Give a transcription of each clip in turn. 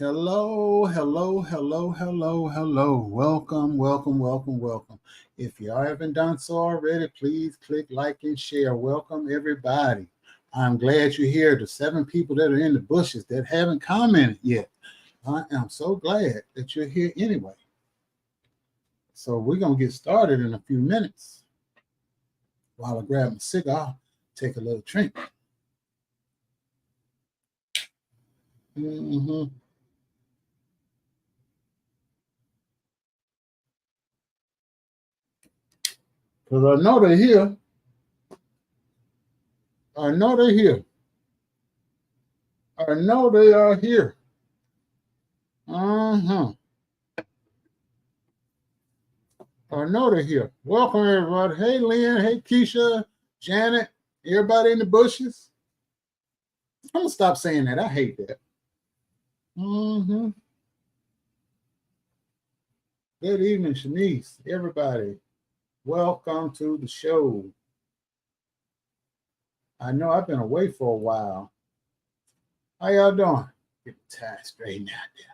Hello, hello, hello, hello, hello. Welcome, welcome, welcome, welcome. If you haven't done so already, please click like and share. Welcome, everybody. I'm glad you're here. The 7 people that are in the bushes that haven't commented yet. I am so glad that you're here anyway. So we're going to get started in a few minutes. While I grab my cigar, take a little drink. Mm-hmm. Because I know they're here. I know they're here. I know they are here. Uh-huh. I know they're here. Welcome, everybody. Hey, Lynn. Hey, Keisha, Janet, everybody in the bushes. I'm going to stop saying that. I hate that. Mm-hmm. Good evening, Shanice. Everybody, welcome to the show. I know I've been away for a while. How y'all doing? Get the tie straightened out there.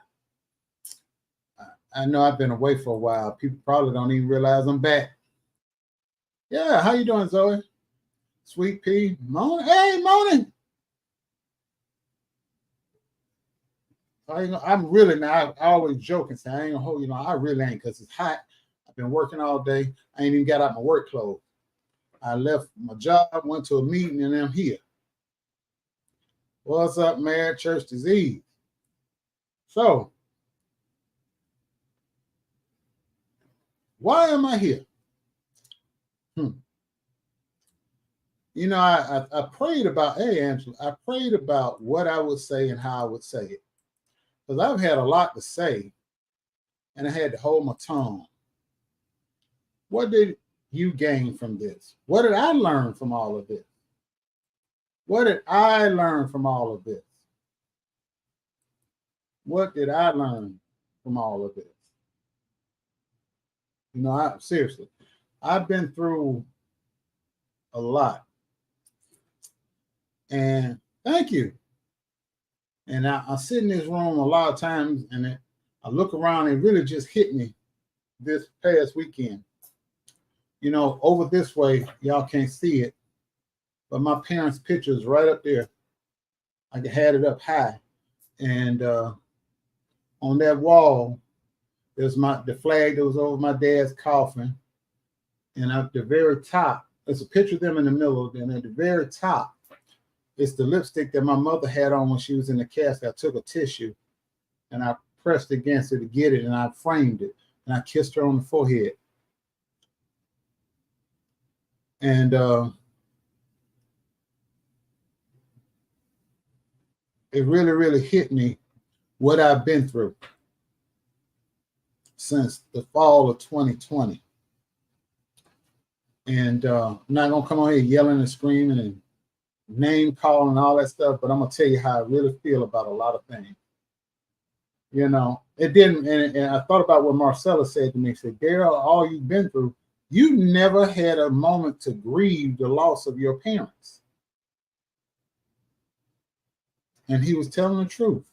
I know I've been away for a while. People probably don't even realize I'm back. Yeah, how you doing, Zoe? Sweet Pea, Mona. Hey, Mona. I'm really not. I always joke and say I ain't gonna hold you. I really ain't because it's hot. I've been working all day. I ain't even got out my work clothes. I left my job, went to a meeting, and I'm here. What's up, man? Church disease. So, why am I here? I prayed about. Hey, Angela, I prayed about what I would say and how I would say it because I've had a lot to say, and I had to hold my tongue. What did you gain from this? What did I learn from all of this? What did I learn from all of this? What did I learn from all of this? Seriously, I've been through a lot. And thank you. And I sit in this room a lot of times and I look around and it really just hit me this past weekend. Over this way, y'all can't see it, but my parents' picture is right up there. I had it up high. And on that wall, there's the flag that was over my dad's coffin. And at the very top, there's a picture of them in the middle. And at the very top, it's the lipstick that my mother had on when she was in the casket. I took a tissue and I pressed against it to get it and I framed it. And I kissed her on the forehead. And it really, really hit me what I've been through since the fall of 2020. And I'm not going to come on here yelling and screaming and name calling and all that stuff, but I'm going to tell you how I really feel about a lot of things. It didn't, and I thought about what Marcella said to me. She said, Daryl, all you've been through, you never had a moment to grieve the loss of your parents. And he was telling the truth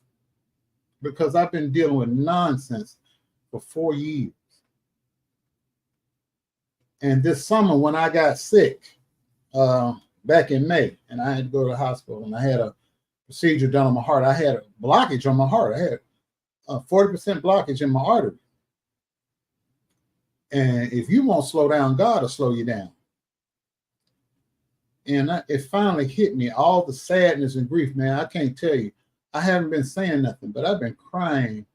because I've been dealing with nonsense for 4 years. And this summer, when I got sick back in May, and I had to go to the hospital, and I had a procedure done on my heart. I had a blockage on my heart. I had a 40% blockage in my artery. And if you won't slow down, God will slow you down. And it finally hit me, all the sadness and grief, man. I can't tell you. I haven't been saying nothing, but I've been crying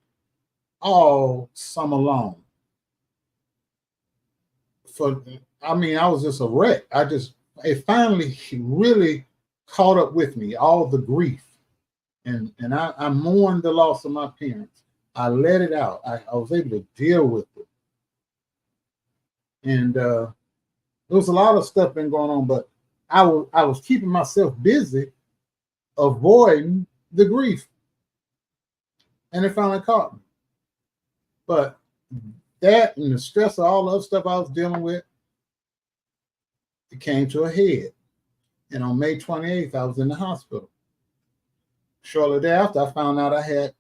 all summer long. I was just a wreck. It finally really caught up with me, all the grief. And I mourned the loss of my parents. I let it out. I was able to deal with it. And there was a lot of stuff been going on, but I was keeping myself busy avoiding the grief. And it finally caught me. But that and the stress of all the other stuff I was dealing with, it came to a head. And on May 28th, I was in the hospital. Shortly thereafter, I found out I had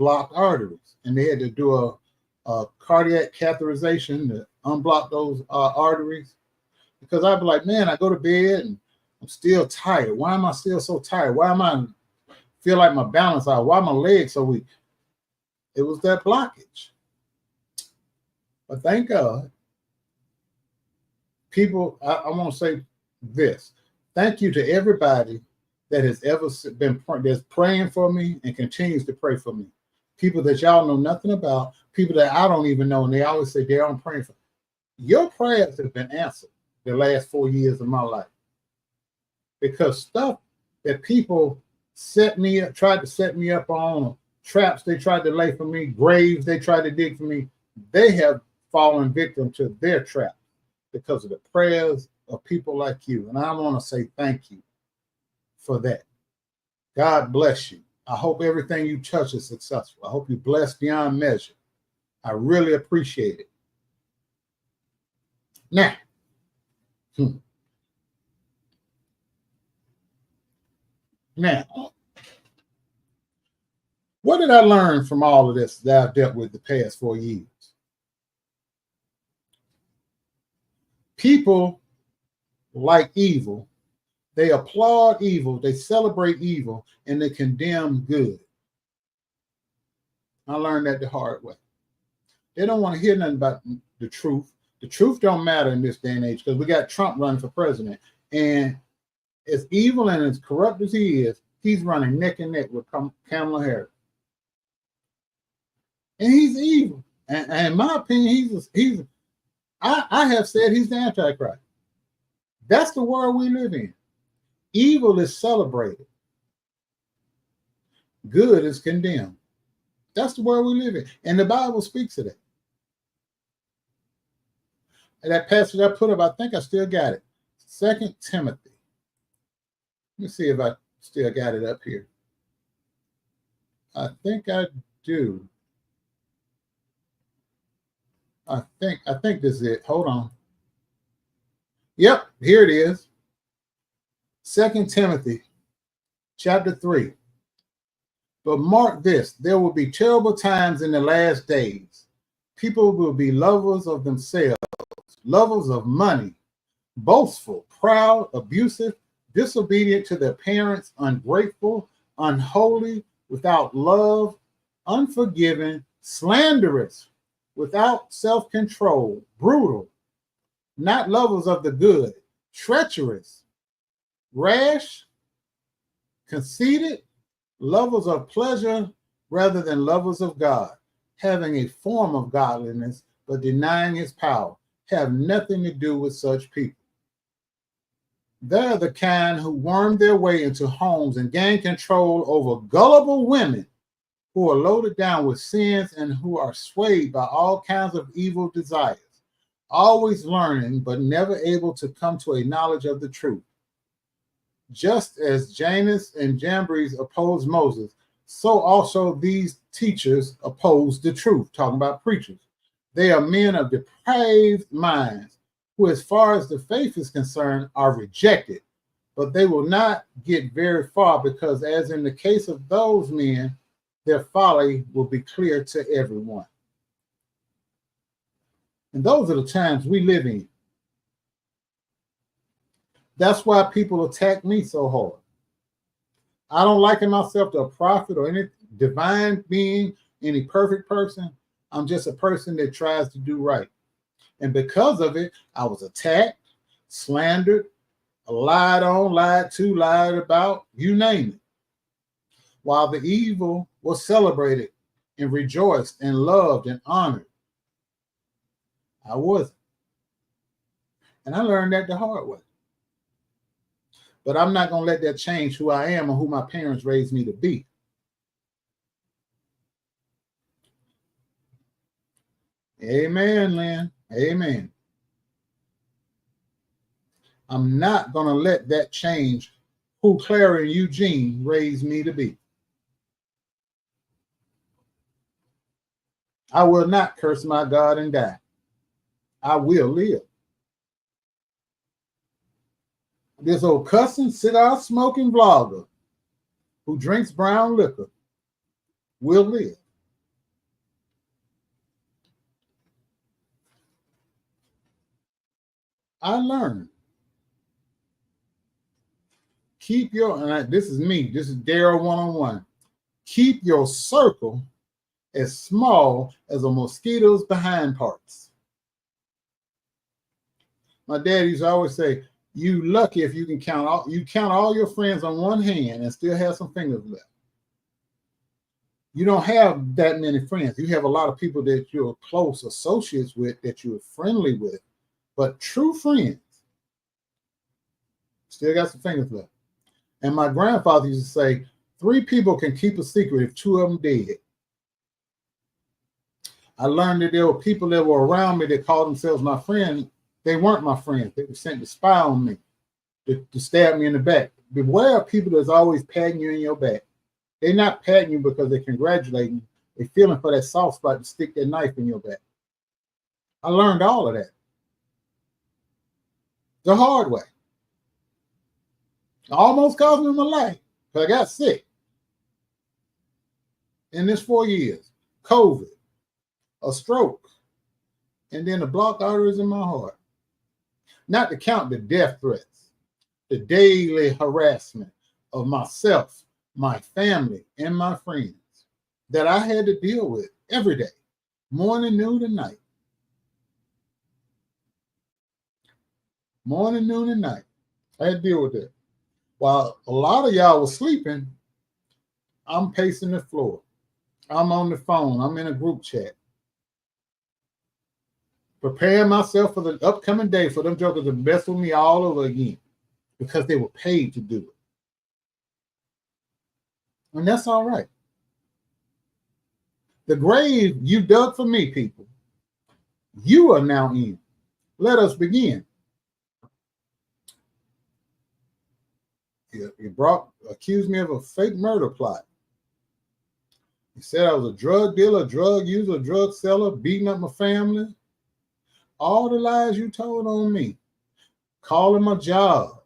blocked arteries, and they had to do a cardiac catheterization to unblock those arteries. Because I'd be like, man, I go to bed and I'm still tired. Why am I still so tired? Why am I feel like my balance out? Why are my legs so weak? It was that blockage. But thank God, people, I want to say this. Thank you to everybody that has ever been that's praying for me and continues to pray for me. People that y'all know nothing about, people that I don't even know, and they always say, Daryl, I'm praying for you. Your prayers have been answered the last 4 years of my life. Because stuff that people tried to set me up on, traps they tried to lay for me, graves they tried to dig for me, they have fallen victim to their trap because of the prayers of people like you. And I want to say thank you for that. God bless you. I hope everything you touch is successful. I hope you're blessed beyond measure. I really appreciate it. Now, what did I learn from all of this that I've dealt with the past 4 years? People like evil. They applaud evil, they celebrate evil, and they condemn good. I learned that the hard way. They don't want to hear nothing about the truth. The truth don't matter in this day and age because we got Trump running for president. And as evil and as corrupt as he is, he's running neck and neck with Kamala Harris. And he's evil. And in my opinion, I have said he's the Antichrist. That's the world we live in. Evil is celebrated. Good is condemned. That's the world we live in. And the Bible speaks of that. And that passage I put up, I think I still got it. 2 Timothy. Let me see if I still got it up here. I think I do. I think this is it. Hold on. Yep, here it is. 2 Timothy chapter 3. But mark this, there will be terrible times in the last days. People will be lovers of themselves, lovers of money, boastful, proud, abusive, disobedient to their parents, ungrateful, unholy, without love, unforgiving, slanderous, without self-control, brutal, not lovers of the good, treacherous, rash, conceited, lovers of pleasure rather than lovers of God, having a form of godliness but denying its power, have nothing to do with such people. They're the kind who worm their way into homes and gain control over gullible women who are loaded down with sins and who are swayed by all kinds of evil desires, always learning but never able to come to a knowledge of the truth. Just as Janus and Jambres opposed Moses, so also these teachers oppose the truth, talking about preachers. They are men of depraved minds who, as far as the faith is concerned, are rejected, but they will not get very far because, as in the case of those men, their folly will be clear to everyone. And those are the times we live in. That's why people attack me so hard. I don't liken myself to a prophet or any divine being, any perfect person. I'm just a person that tries to do right. And because of it, I was attacked, slandered, lied on, lied to, lied about, you name it. While the evil was celebrated and rejoiced and loved and honored, I wasn't. And I learned that the hard way. But I'm not going to let that change who I am or who my parents raised me to be. Amen, Lynn. Amen. I'm not going to let that change who Clara and Eugene raised me to be. I will not curse my God and die. I will live. This old cussing, cigar smoking vlogger who drinks brown liquor will live. I learned. Keep your, and this is me, this is Daryl one-on-one. Keep your circle as small as a mosquito's behind parts. My dad used to always say, you lucky if you can count all your friends on one hand and still have some fingers left. You don't have that many friends. You have a lot of people that you're close associates with, that you're friendly with, but true friends still got some fingers left. And my grandfather used to say, 3 people can keep a secret if 2 of them dead. I learned that there were people that were around me that called themselves my friend. They weren't my friends. They were sent to spy on me, to stab me in the back. Beware of people that's always patting you in your back. They're not patting you because they're congratulating you. They're feeling for that soft spot to stick that knife in your back. I learned all of that the hard way. Almost cost me my life because I got sick in this 4 years. COVID, a stroke, and then the blocked arteries in my heart. Not to count the death threats, the daily harassment of myself, my family, and my friends that I had to deal with every day, morning, noon, and night. Morning, noon, and night. I had to deal with that. While a lot of y'all was sleeping, I'm pacing the floor. I'm on the phone. I'm in a group chat, preparing myself for the upcoming day for them jokers to mess with me all over again because they were paid to do it. And that's all right. The grave you dug for me, people, you are now in. Let us begin. You accused me of a fake murder plot. You said I was a drug dealer, drug user, drug seller, beating up my family. All the lies you told on me, calling my job,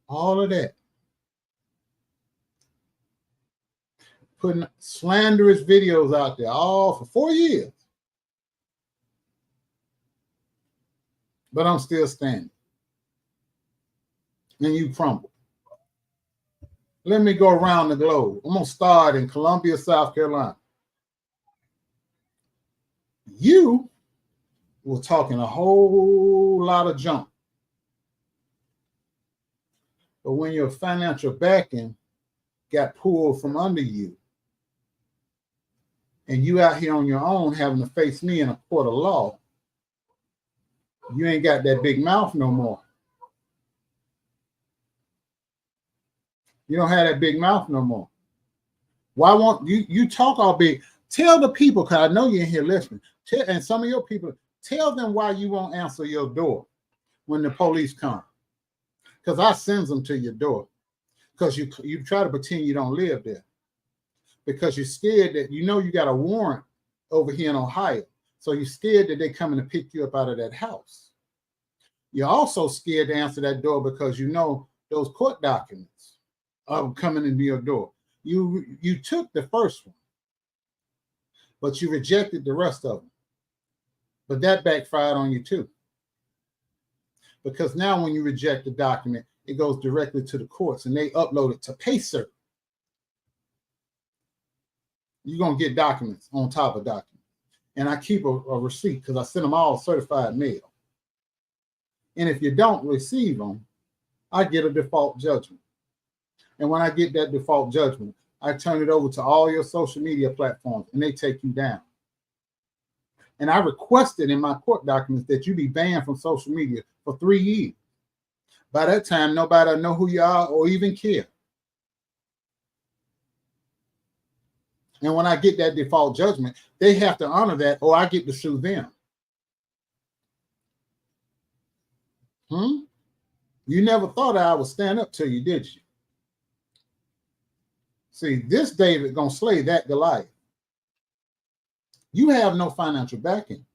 all of that. Putting slanderous videos out there, all for 4 years. But I'm still standing. And you crumble. Let me go around the globe. I'm going to start in Columbia, South Carolina. You were talking a whole lot of junk. But when your financial backing got pulled from under you, and you out here on your own having to face me in a court of law, you ain't got that big mouth no more. You don't have that big mouth no more. Why won't you talk all big? Tell the people, because I know you're in here listening, and some of your people, tell them why you won't answer your door when the police come. Because I sends them to your door. Because you try to pretend you don't live there. Because you're scared that you got a warrant over here in Ohio. So you're scared that they're coming to pick you up out of that house. You're also scared to answer that door because you know those court documents are coming into your door. You took the first one, but you rejected the rest of them. But that backfired on you too. Because now when you reject the document, it goes directly to the courts and they upload it to Pacer. You're going to get documents on top of documents. And I keep a receipt because I send them all certified mail. And if you don't receive them, I get a default judgment. And when I get that default judgment, I turn it over to all your social media platforms and they take you down. And I requested in my court documents that you be banned from social media for 3 years. By that time, nobody will know who you are or even care. And when I get that default judgment, they have to honor that or I get to sue them. You never thought I would stand up to you, did you? See, this David gonna slay that Goliath. You have no financial backing.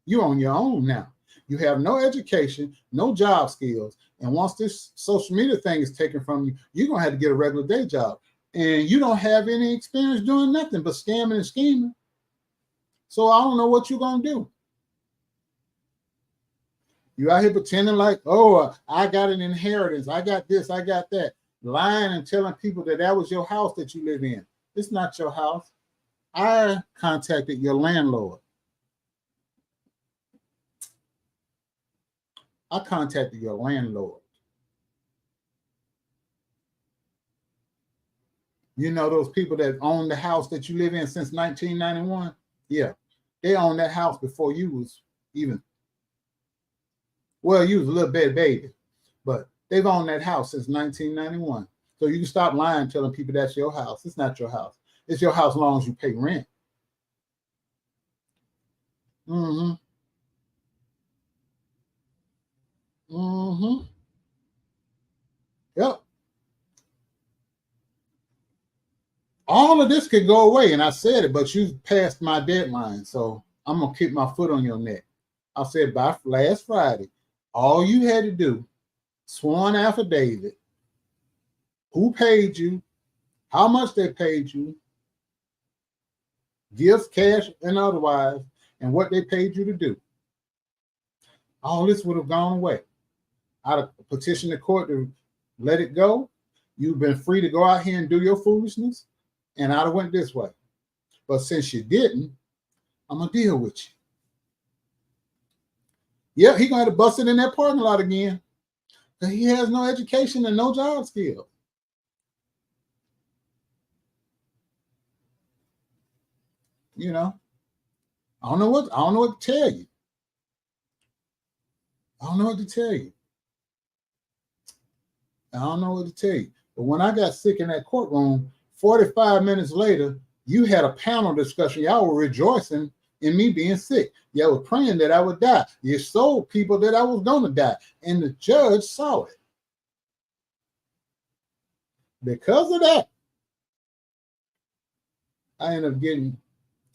You're on your own now. You have no education, no job skills. And once this social media thing is taken from you, you're gonna have to get a regular day job. And you don't have any experience doing nothing but scamming and scheming. So I don't know what you're gonna do. You out here pretending like, oh, I got an inheritance. I got this, I got that. Lying and telling people that that was your house that you live in. It's not your house. I contacted your landlord. I contacted your landlord. You know those people that own the house that you live in since 1991? Yeah, they owned that house before you was even, well, you was a little baby, but they've owned that house since 1991. So you can stop lying, telling people that's your house. It's not your house. It's your house as long as you pay rent. Mm-hmm. Mm-hmm. Yep. All of this could go away, and I said it, but you passed my deadline, so I'm gonna keep my foot on your neck. I said by last Friday, all you had to do, sworn affidavit, who paid you, how much they paid you, gifts, cash, and otherwise, and what they paid you to do. All this would have gone away. I'd have petitioned the court to let it go. You've been free to go out here and do your foolishness, and I'd have went this way. But since you didn't, I'm gonna deal with you. Yeah, he gonna have to bust it in that parking lot again. He has no education and no job skill. You know, I don't know what to tell you. I don't know what to tell you. I don't know what to tell you. But when I got sick in that courtroom, 45 minutes later, you had a panel discussion. Y'all were rejoicing in me being sick. Y'all were praying that I would die. You told people that I was going to die. And the judge saw it. Because of that, I ended up getting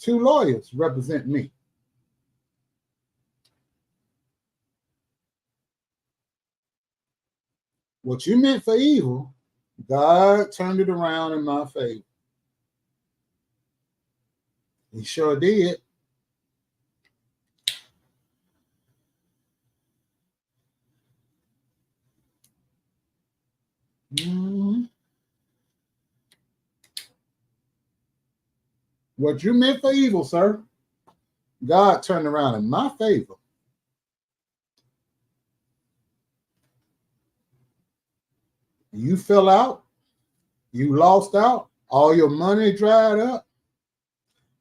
2 lawyers represent me. What you meant for evil, God turned it around in my favor. He sure did. Mm-hmm. What you meant for evil, sir, God turned around in my favor. You fell out. You lost out. All your money dried up.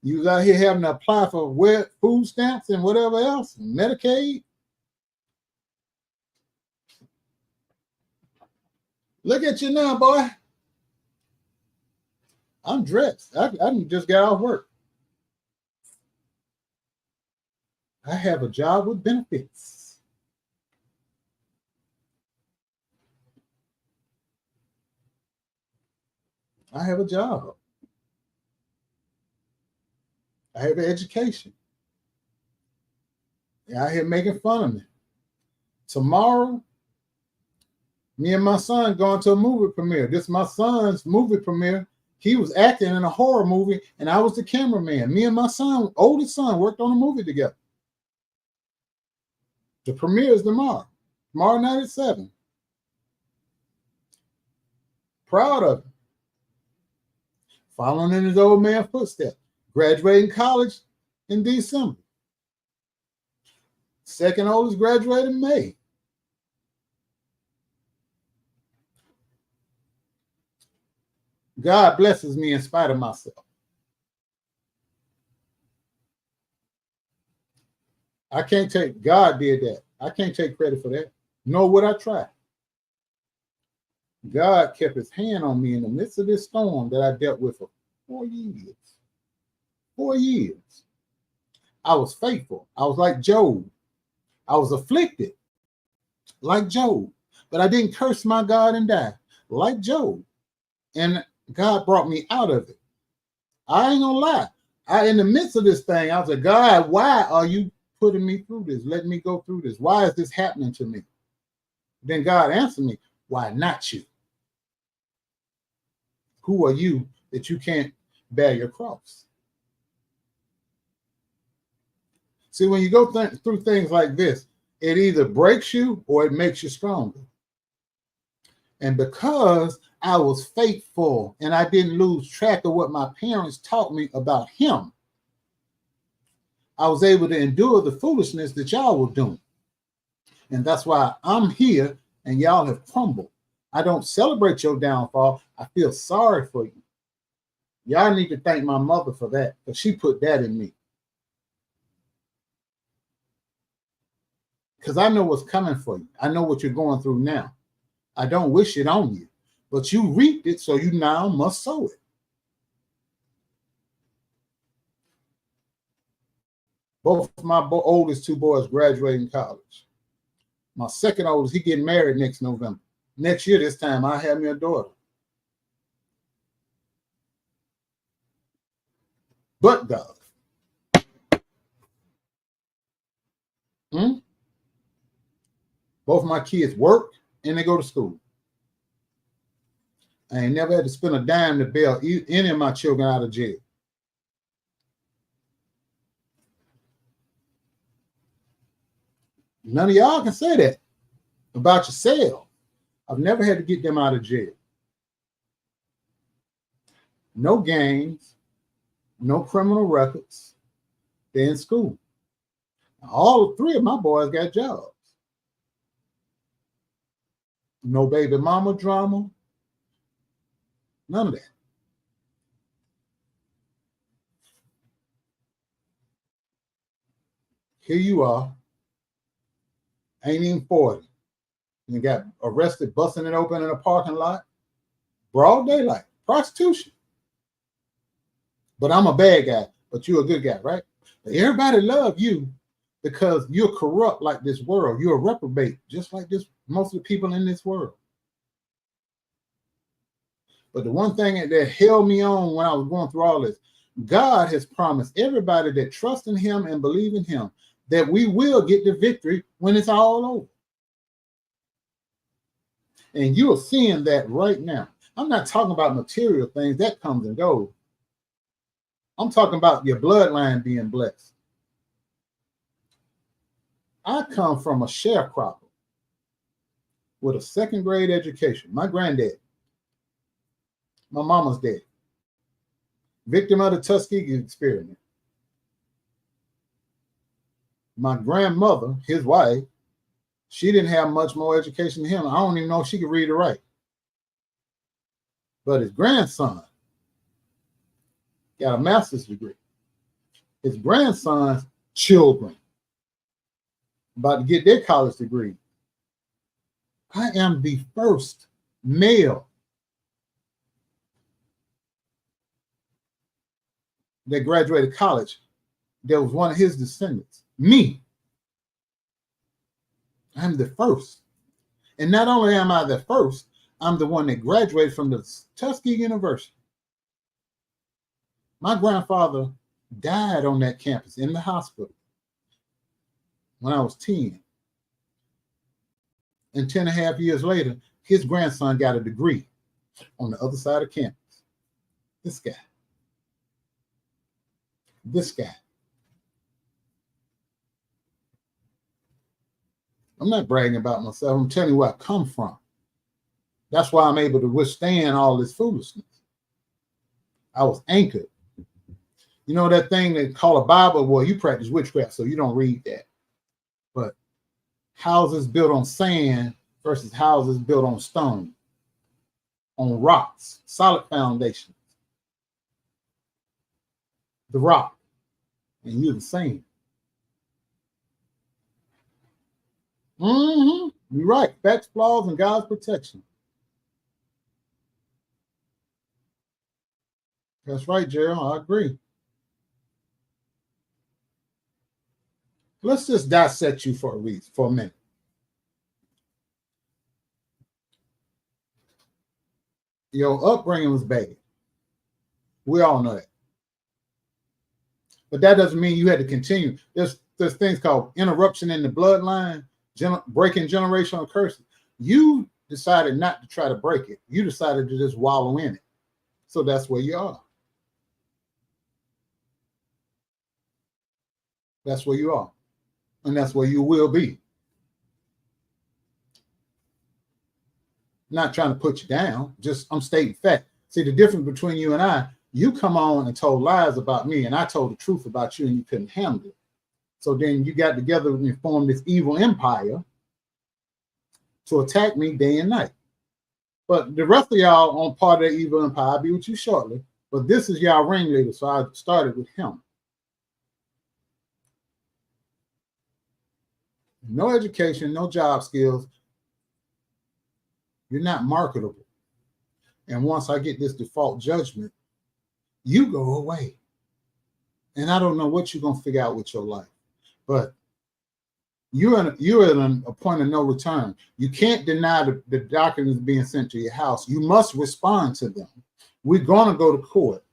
You was out here having to apply for food stamps and whatever else, Medicaid. Look at you now, boy. I'm dressed. I just got off work. I have a job with benefits. I have a job. I have an education. You're out here making fun of me. Tomorrow, me and my son going to a movie premiere. This is my son's movie premiere. He was acting in a horror movie, and I was the cameraman. Me and my son, oldest son, worked on a movie together. The premiere is tomorrow night at 7. Proud of him. Following in his old man's footsteps. Graduating college in December. Second oldest graduated in May. God blesses me in spite of myself. I can't take, God did that. I can't take credit for that. Nor would I try. God kept his hand on me in the midst of this storm that I dealt with for 4 years. 4 years. I was faithful. I was like Job. I was afflicted like Job. But I didn't curse my God and die like Job. And God brought me out of it. I ain't gonna lie. In the midst of this thing, I was like, God, why are you putting me through this? Letting me go through this? Why is this happening to me? Then God answered me, why not you? Who are you that you can't bear your cross? See, when you go through things like this, It either breaks you or it makes you stronger. And because I was faithful and I didn't lose track of what my parents taught me about him, I was able to endure the foolishness that y'all were doing. And that's why I'm here and y'all have crumbled. I don't celebrate your downfall. I feel sorry for you. Y'all need to thank my mother for that, because she put that in me. Because I know what's coming for you. I know what you're going through now. I don't wish it on you, but you reaped it, so you now must sow it. Both of my oldest two boys graduating college. My second oldest, he getting married next November. Next year, this time, I have me a daughter. But God. Both of my kids work and they go to school. I ain't never had to spend a dime to bail any of my children out of jail. None of y'all can say that about yourself. I've never had to get them out of jail. No gangs, no criminal records. They're in school. All three of my boys got jobs. No baby mama drama. None of that. Here you are. Ain't even 40. You got arrested, busting it open in a parking lot. Broad daylight. Prostitution. But I'm a bad guy, but you're a good guy, right? But everybody love you because you're corrupt like this world. You're a reprobate, just like most of the people in this world. But the one thing that held me on when I was going through all this, God has promised everybody that trusts in him and believe in him that we will get the victory when it's all over. And you are seeing that right now. I'm not talking about material things. That comes and goes. I'm talking about your bloodline being blessed. I come from a sharecropper with a second grade education. My granddad, my mama's dad, victim of the Tuskegee experiment. My grandmother, his wife, she didn't have much more education than him. I don't even know if she could read or write. But his grandson got a master's degree. His grandson's children about to get their college degree. I am the first male that graduated college that was one of his descendants. Me. I'm the first. And not only am I the first, I'm the one that graduated from the Tuskegee University. My grandfather died on that campus in the hospital when I was 10. And 10 and a half years later, his grandson got a degree on the other side of campus. This guy. This guy. I'm not bragging about myself. I'm telling you where I come from. That's why I'm able to withstand all this foolishness. I was anchored. You know that thing they call a Bible? Well, you practice witchcraft, so you don't read that. But houses built on sand versus houses built on stone, on rocks, solid foundations. The rock, and you're the same. You're right. Facts, flaws, and God's protection. That's right, Daryl. I agree. Let's just dissect you for a minute. Your upbringing was bad. We all know that. But that doesn't mean you had to continue. There's things called interruption in the bloodline, breaking generational curses. You decided not to try to break it. You decided to just wallow in it. So that's where you are. That's where you are. And that's where you will be. Not trying to put you down, just I'm stating fact. See, the difference between you and I, you come on and told lies about me, and I told the truth about you, and you couldn't handle it. So then you got together and formed this evil empire to attack me day and night. But the rest of y'all on part of the evil empire, I'll be with you shortly. But this is y'all ringleader, so I started with him. No education, no job skills. You're not marketable. And once I get this default judgment, you go away. And I don't know what you're going to figure out with your life. But you're at a point of no return. You can't deny the documents being sent to your house. You must respond to them. We're going to go to court.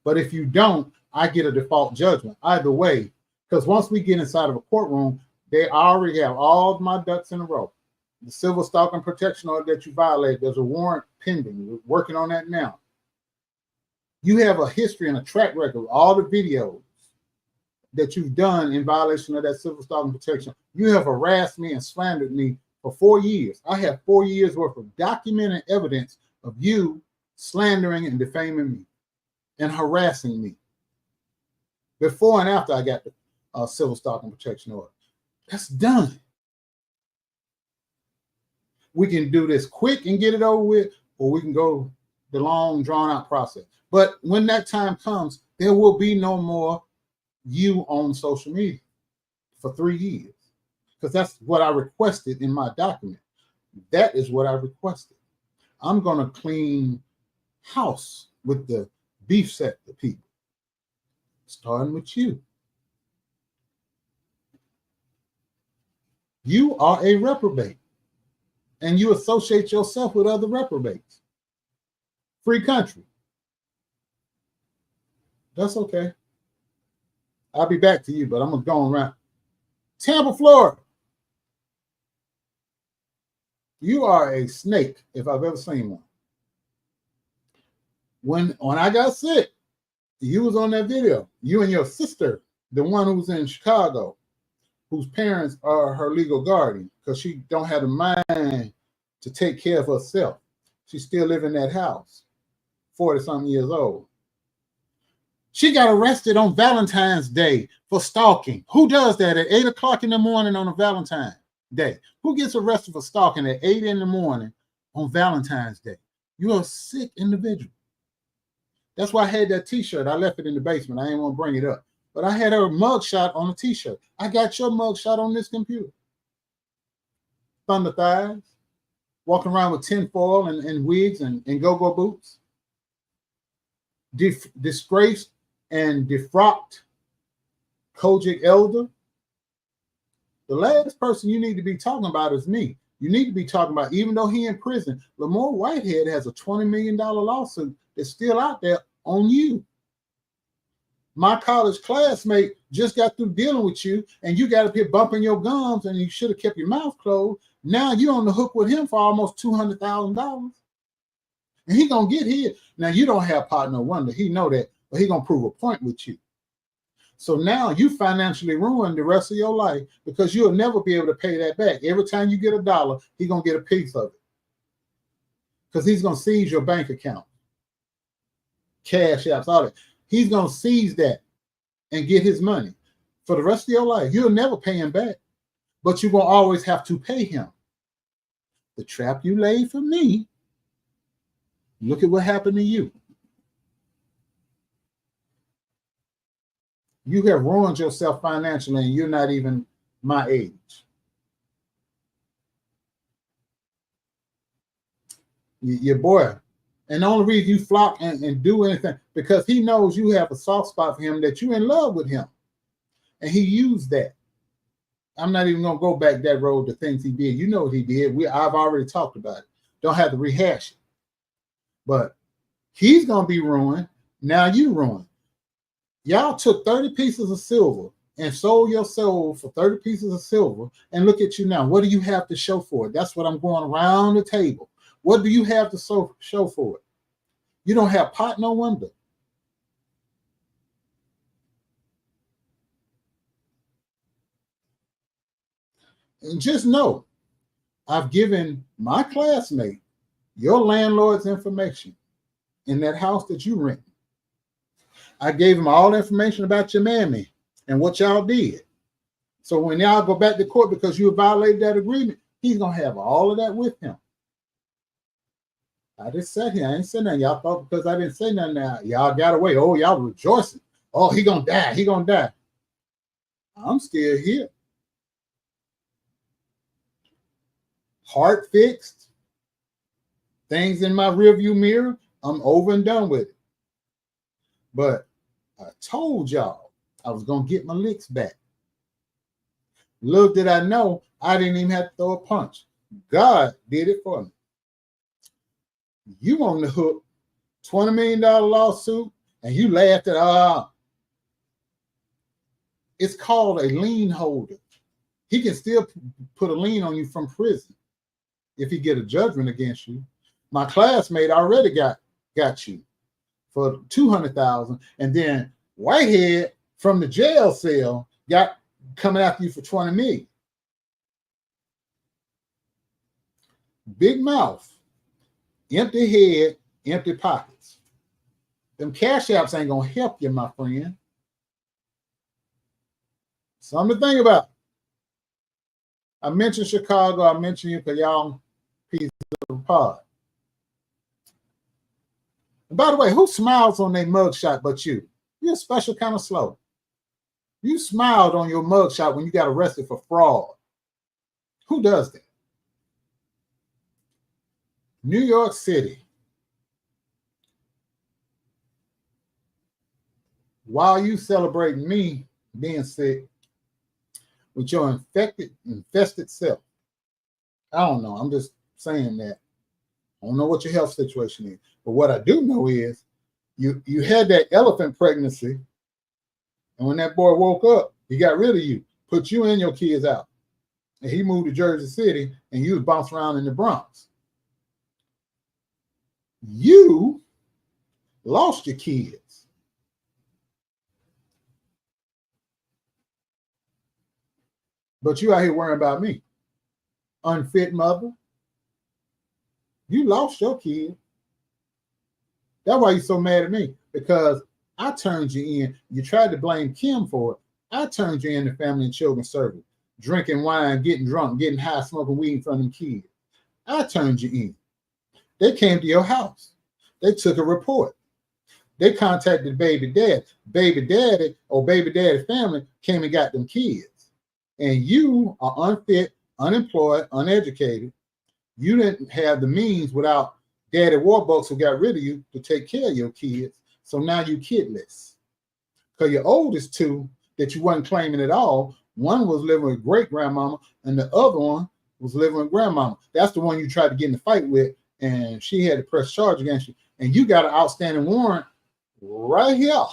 But if you don't, I get a default judgment. Either way, because once we get inside of a courtroom, they already have all my ducks in a row. The civil stalking protection order that you violated, there's a warrant pending. We're working on that now. You have a history and a track record of all the videos that you've done in violation of that civil stalking protection. You have harassed me and slandered me for 4 years. I have 4 years worth of documented evidence of you slandering and defaming me and harassing me before and after I got the civil stalking protection order. That's done. We can do this quick and get it over with, or we can go the long, drawn-out process. But when that time comes, there will be no more you on social media for 3 years, because that's what I requested in my document. That is what I requested. I'm going to clean house with the beef sector people, starting with you. You are a reprobate, and you associate yourself with other reprobates. Free country. That's okay. I'll be back to you, but I'm going to go around. Tampa, Florida. You are a snake, if I've ever seen one. When I got sick, you was on that video. You and your sister, the one who's in Chicago, whose parents are her legal guardian, because she don't have the mind to take care of herself. She still live in that house, 40-something years old. She got arrested on Valentine's Day for stalking. Who does that at 8 o'clock in the morning on a Valentine's Day? Who gets arrested for stalking at 8 in the morning on Valentine's Day? You're a sick individual. That's why I had that t-shirt. I left it in the basement. I didn't want to bring it up. But I had her mugshot on a t-shirt. I got your mugshot on this computer. Thunder thighs, walking around with tinfoil and wigs and go-go boots. Disgraced and defrocked Kojic elder. The last person you need to be talking about is me. You need to be talking about, even though he in prison, Lamar Whitehead has a $20 million lawsuit that's still out there on you. My college classmate just got through dealing with you, and you got up here bumping your gums, and you should have kept your mouth closed. Now you're on the hook with him for almost $200,000. And he gonna get here. Now you don't have partner wonder. He know that, but he gonna prove a point with you. So now you financially ruined the rest of your life, because you'll never be able to pay that back. Every time you get $1, he gonna get a piece of it, because he's gonna seize your bank account, cash apps, all that. He's gonna seize that and get his money for the rest of your life. You'll never pay him back, but you're gonna always have to pay him. The trap you laid for me, look at what happened to you. You have ruined yourself financially, and you're not even my age. Your boy. And the only reason you flock and do anything, because he knows you have a soft spot for him, that you're in love with him. And he used that. I'm not even going to go back that road to things he did. You know what he did. I've already talked about it. Don't have to rehash it. But he's going to be ruined. Now you ruined. Y'all took 30 pieces of silver and sold your soul for 30 pieces of silver. And look at you now. What do you have to show for it? That's what I'm going around the table. What do you have to show for it? You don't have pot, no wonder. And just know, I've given my classmate your landlord's information in that house that you rent. I gave him all the information about your mammy and what y'all did. So when y'all go back to court because you violated that agreement, he's going to have all of that with him. I just sat here. I ain't saying nothing. Y'all thought because I didn't say nothing now, y'all got away. Oh, y'all rejoicing. Oh, he going to die. He going to die. I'm still here. Heart fixed. Things in my rearview mirror. I'm over and done with it. But I told y'all I was going to get my licks back. Little did I know, I didn't even have to throw a punch. God did it for me. You on the hook, $20 million lawsuit, and you laughed at, it's called a lien holder. He can still put a lien on you from prison if he get a judgment against you. My classmate already got you for $200,000, and then Whitehead from the jail cell got coming after you for $20 million. Big mouth, empty head, empty pockets. Them cash apps ain't gonna help you, my friend. Something to think about. I mentioned Chicago. I mentioned you because y'all piece of the pod. And by the way, who smiles on their mugshot but you? You're a special kind of slow. You smiled on your mugshot when you got arrested for fraud. Who does that? New York City. While you celebrating me being sick with your infested self. I don't know. I'm just saying that. I don't know what your health situation is. But what I do know is you had that elephant pregnancy, and when that boy woke up, he got rid of you, put you and your kids out. And he moved to Jersey City, and you was bouncing around in the Bronx. You lost your kids. But you out here worrying about me. Unfit mother. You lost your kid. That's why you're so mad at me, because I turned you in. You tried to blame Kim for it. I turned you in to Family and Children's Service, drinking wine, getting drunk, getting high, smoking weed in front of them kids. I turned you in. They came to your house. They took a report. They contacted baby dad. Baby daddy or baby daddy family came and got them kids. And you are unfit, unemployed, uneducated. You didn't have the means without Daddy Warbucks who got rid of you to take care of your kids. So now you kidless. Because your oldest two that you wasn't claiming at all, one was living with great grandmama and the other one was living with grandmama. That's the one you tried to get in the fight with, and she had to press charge against you. And you got an outstanding warrant right here.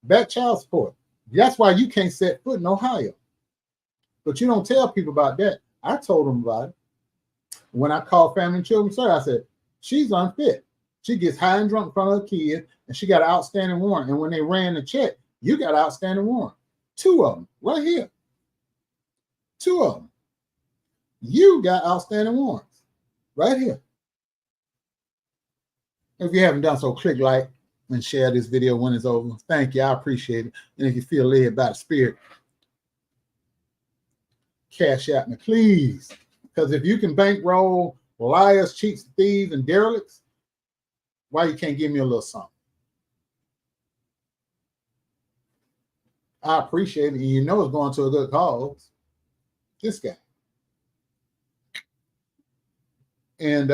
Back child support. That's why you can't set foot in Ohio. But you don't tell people about that. I told them about it. When I called Family and Children's Service, I said, she's unfit. She gets high and drunk in front of her kid, and she got an outstanding warrant. And when they ran the check, you got an outstanding warrant. 2 of them, right here. 2 of them. You got outstanding warrants, right here. If you haven't done so, click like and share this video when it's over. Thank you. I appreciate it. And if you feel led by the Spirit, cash out me, please. Because if you can bankroll liars, cheats, thieves, and derelicts, why you can't give me a little something? I appreciate it. And you know it's going to a good cause. This guy. And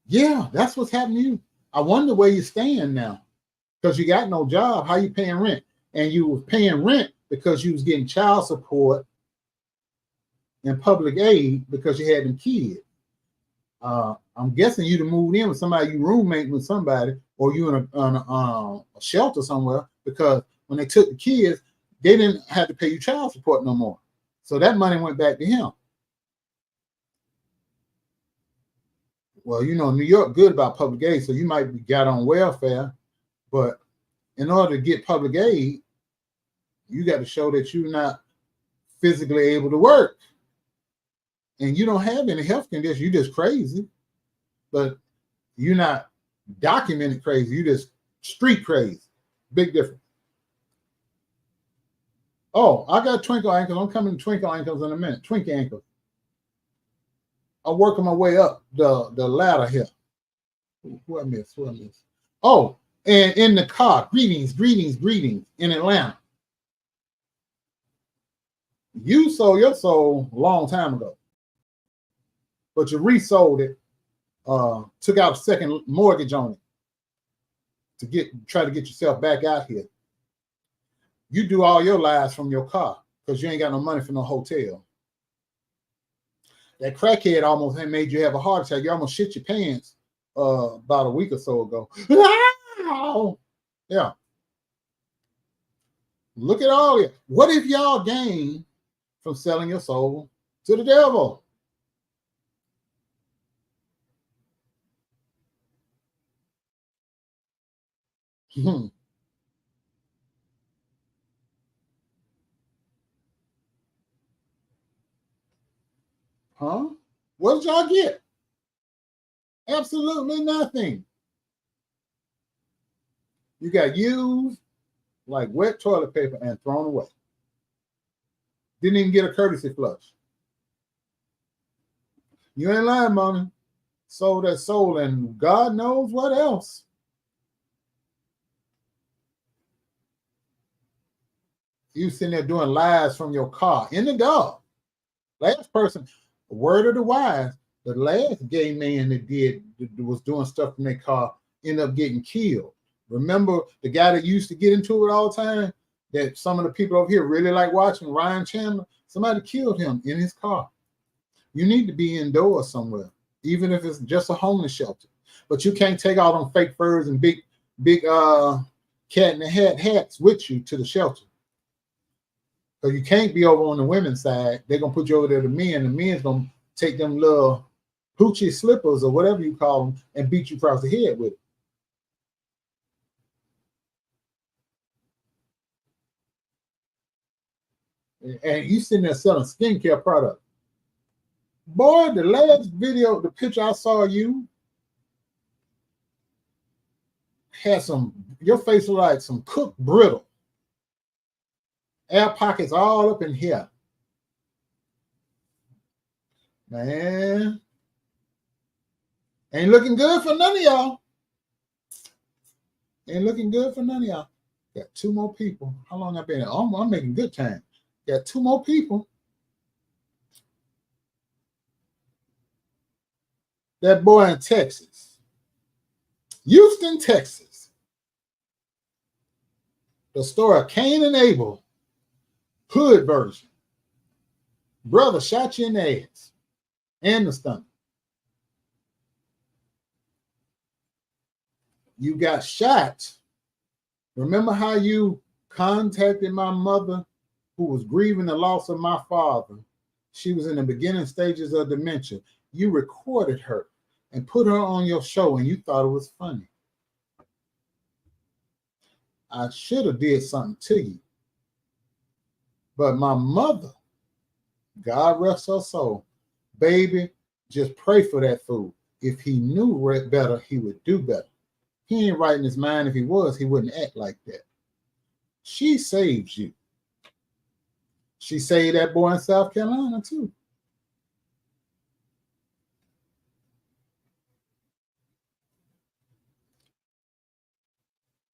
yeah, that's what's happening to you. I wonder where you stand now. Because you got no job. How you paying rent? And you were paying rent because you was getting child support and public aid because you had them kids. I'm guessing you'd have moved in with somebody, you roommate with somebody, or you in a shelter somewhere, because when they took the kids, they didn't have to pay you child support no more. So that money went back to him. Well, you know, New York good about public aid, so you might be got on welfare, but in order to get public aid, you got to show that you're not physically able to work. and you don't have any health condition, you're just crazy, but you're not documented crazy, you just street crazy. Big difference. Oh, I got twinkle ankles. I'm coming to twinkle ankles in a minute. Twinkle ankles. I'm working my way up the ladder here. Who I miss? Oh, and in the car, greetings in Atlanta. You sold your soul a long time ago, but you resold it, took out a second mortgage on it to try to get yourself back out here. You do all your lives from your car because you ain't got no money for no hotel. That crackhead almost made you have a heart attack. You almost shit your pants about a week or so ago. Yeah. Look at all it. What if y'all gain from selling your soul to the devil? Huh? What did y'all get? Absolutely nothing. You got used like wet toilet paper and thrown away. Didn't even get a courtesy flush. You ain't lying, Mona. Sold that soul and God knows what else. You sitting there doing lives from your car in the dark. Last person, word of the wise, the last gay man that was doing stuff in their car ended up getting killed. Remember the guy that used to get into it all the time, that some of the people over here really like watching, Ryan Chandler? Somebody killed him in his car. You need to be indoors somewhere, even if it's just a homeless shelter. But you can't take all them fake furs and big cat in the hat hats with you to the shelter. So you can't be over on the women's side. They're gonna put you over there to men. The men's gonna take them little hoochie slippers or whatever you call them and beat you across the head with it. And you sitting there selling skincare products. Boy, the last video, the picture I saw you had your face looked like some cooked brittle. Air pockets all up in here. Man, ain't looking good for none of y'all. Ain't looking good for none of y'all. Got two more people. How long I been here? I'm making good time. Got two more people. That boy in Texas, Houston, Texas. The story of Cain and Abel, hood version. Brother shot you in the ass and the stomach. You got shot. Remember how you contacted my mother, who was grieving the loss of my father? She was in the beginning stages of dementia. You recorded her and put her on your show, and you thought it was funny. I should have did something to you. But my mother, God rest her soul, baby, just pray for that fool. If he knew better, he would do better. He ain't right in his mind. If he was, he wouldn't act like that. She saved you. She saved that boy in South Carolina too.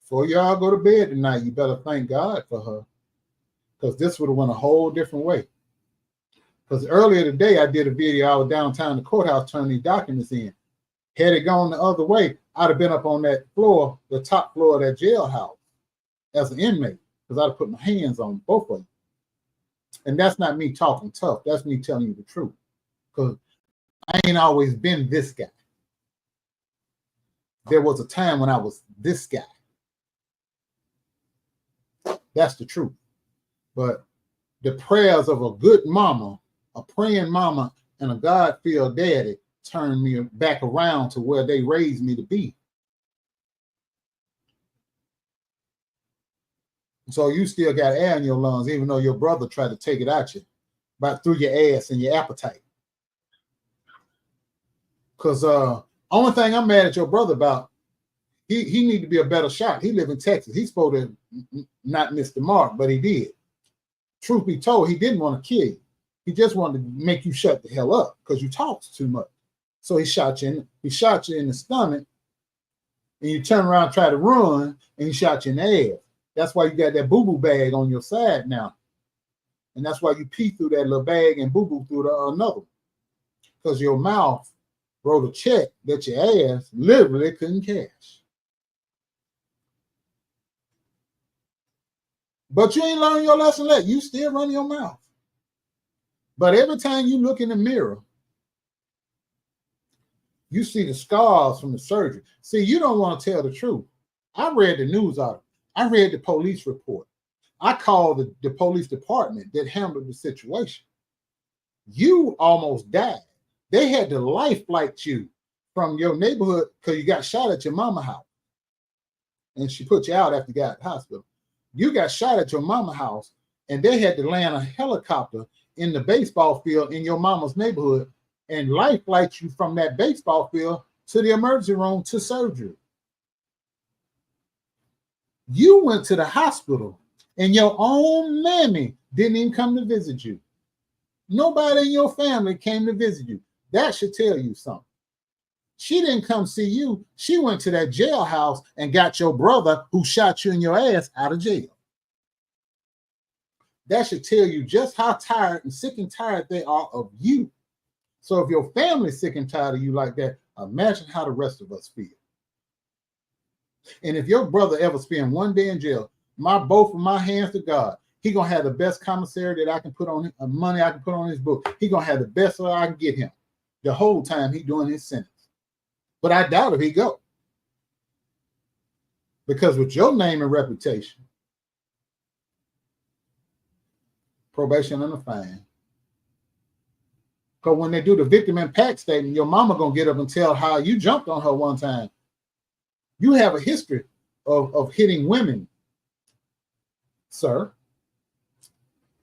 Before y'all go to bed tonight, you better thank God for her, because this would have went a whole different way. Because earlier today, I did a video. I was downtown the courthouse turning these documents in. Had it gone the other way, I'd have been up on that floor, the top floor of that jailhouse, as an inmate, because I'd have put my hands on both of them. And that's not me talking tough. That's me telling you the truth. Because I ain't always been this guy. There was a time when I was this guy. That's the truth. But the prayers of a good mama, a praying mama, and a God-filled daddy turned me back around to where they raised me to be. So you still got air in your lungs, even though your brother tried to take it out you, through your ass and your appetite. Because only thing I'm mad at your brother about, he need to be a better shot. He live in Texas. He's supposed to not miss the mark, but he did. Truth be told, he didn't want to kill you. He just wanted to make you shut the hell up because you talked too much. So he shot you in the stomach, and you turn around and try to run, and he shot you in the ass. That's why you got that boo-boo bag on your side now. And that's why you pee through that little bag and boo-boo through another. Because your mouth wrote a check that your ass literally couldn't cash. But you ain't learned your lesson yet. You still run your mouth. But every time you look in the mirror, you see the scars from the surgery. See, you don't want to tell the truth. I read the news article. I read the police report. I called the police department that handled the situation. You almost died. They had to life flight you from your neighborhood because you got shot at your mama house. And she put you out after you got to the hospital. You got shot at your mama house, and they had to land a helicopter in the baseball field in your mama's neighborhood and life flight you from that baseball field to the emergency room to surgery. You went to the hospital, and your own mammy didn't even come to visit you. Nobody in your family came to visit you. That should tell you something. She didn't come see you. She went to that jailhouse and got your brother who shot you in your ass out of jail. That should tell you just how tired and sick and tired they are of you. So if your family's sick and tired of you like that, imagine how the rest of us feel. And if your brother ever spend one day in jail, both of my hands to God, he gonna have the best commissary that I can put on him, money I can put on his book. He gonna have the best that I can get him the whole time he doing his sentence. But I doubt if he go. Because with your name and reputation, probation and a fine. Because when they do the victim impact statement, your mama gonna get up and tell how you jumped on her one time. You have a history of hitting women, sir.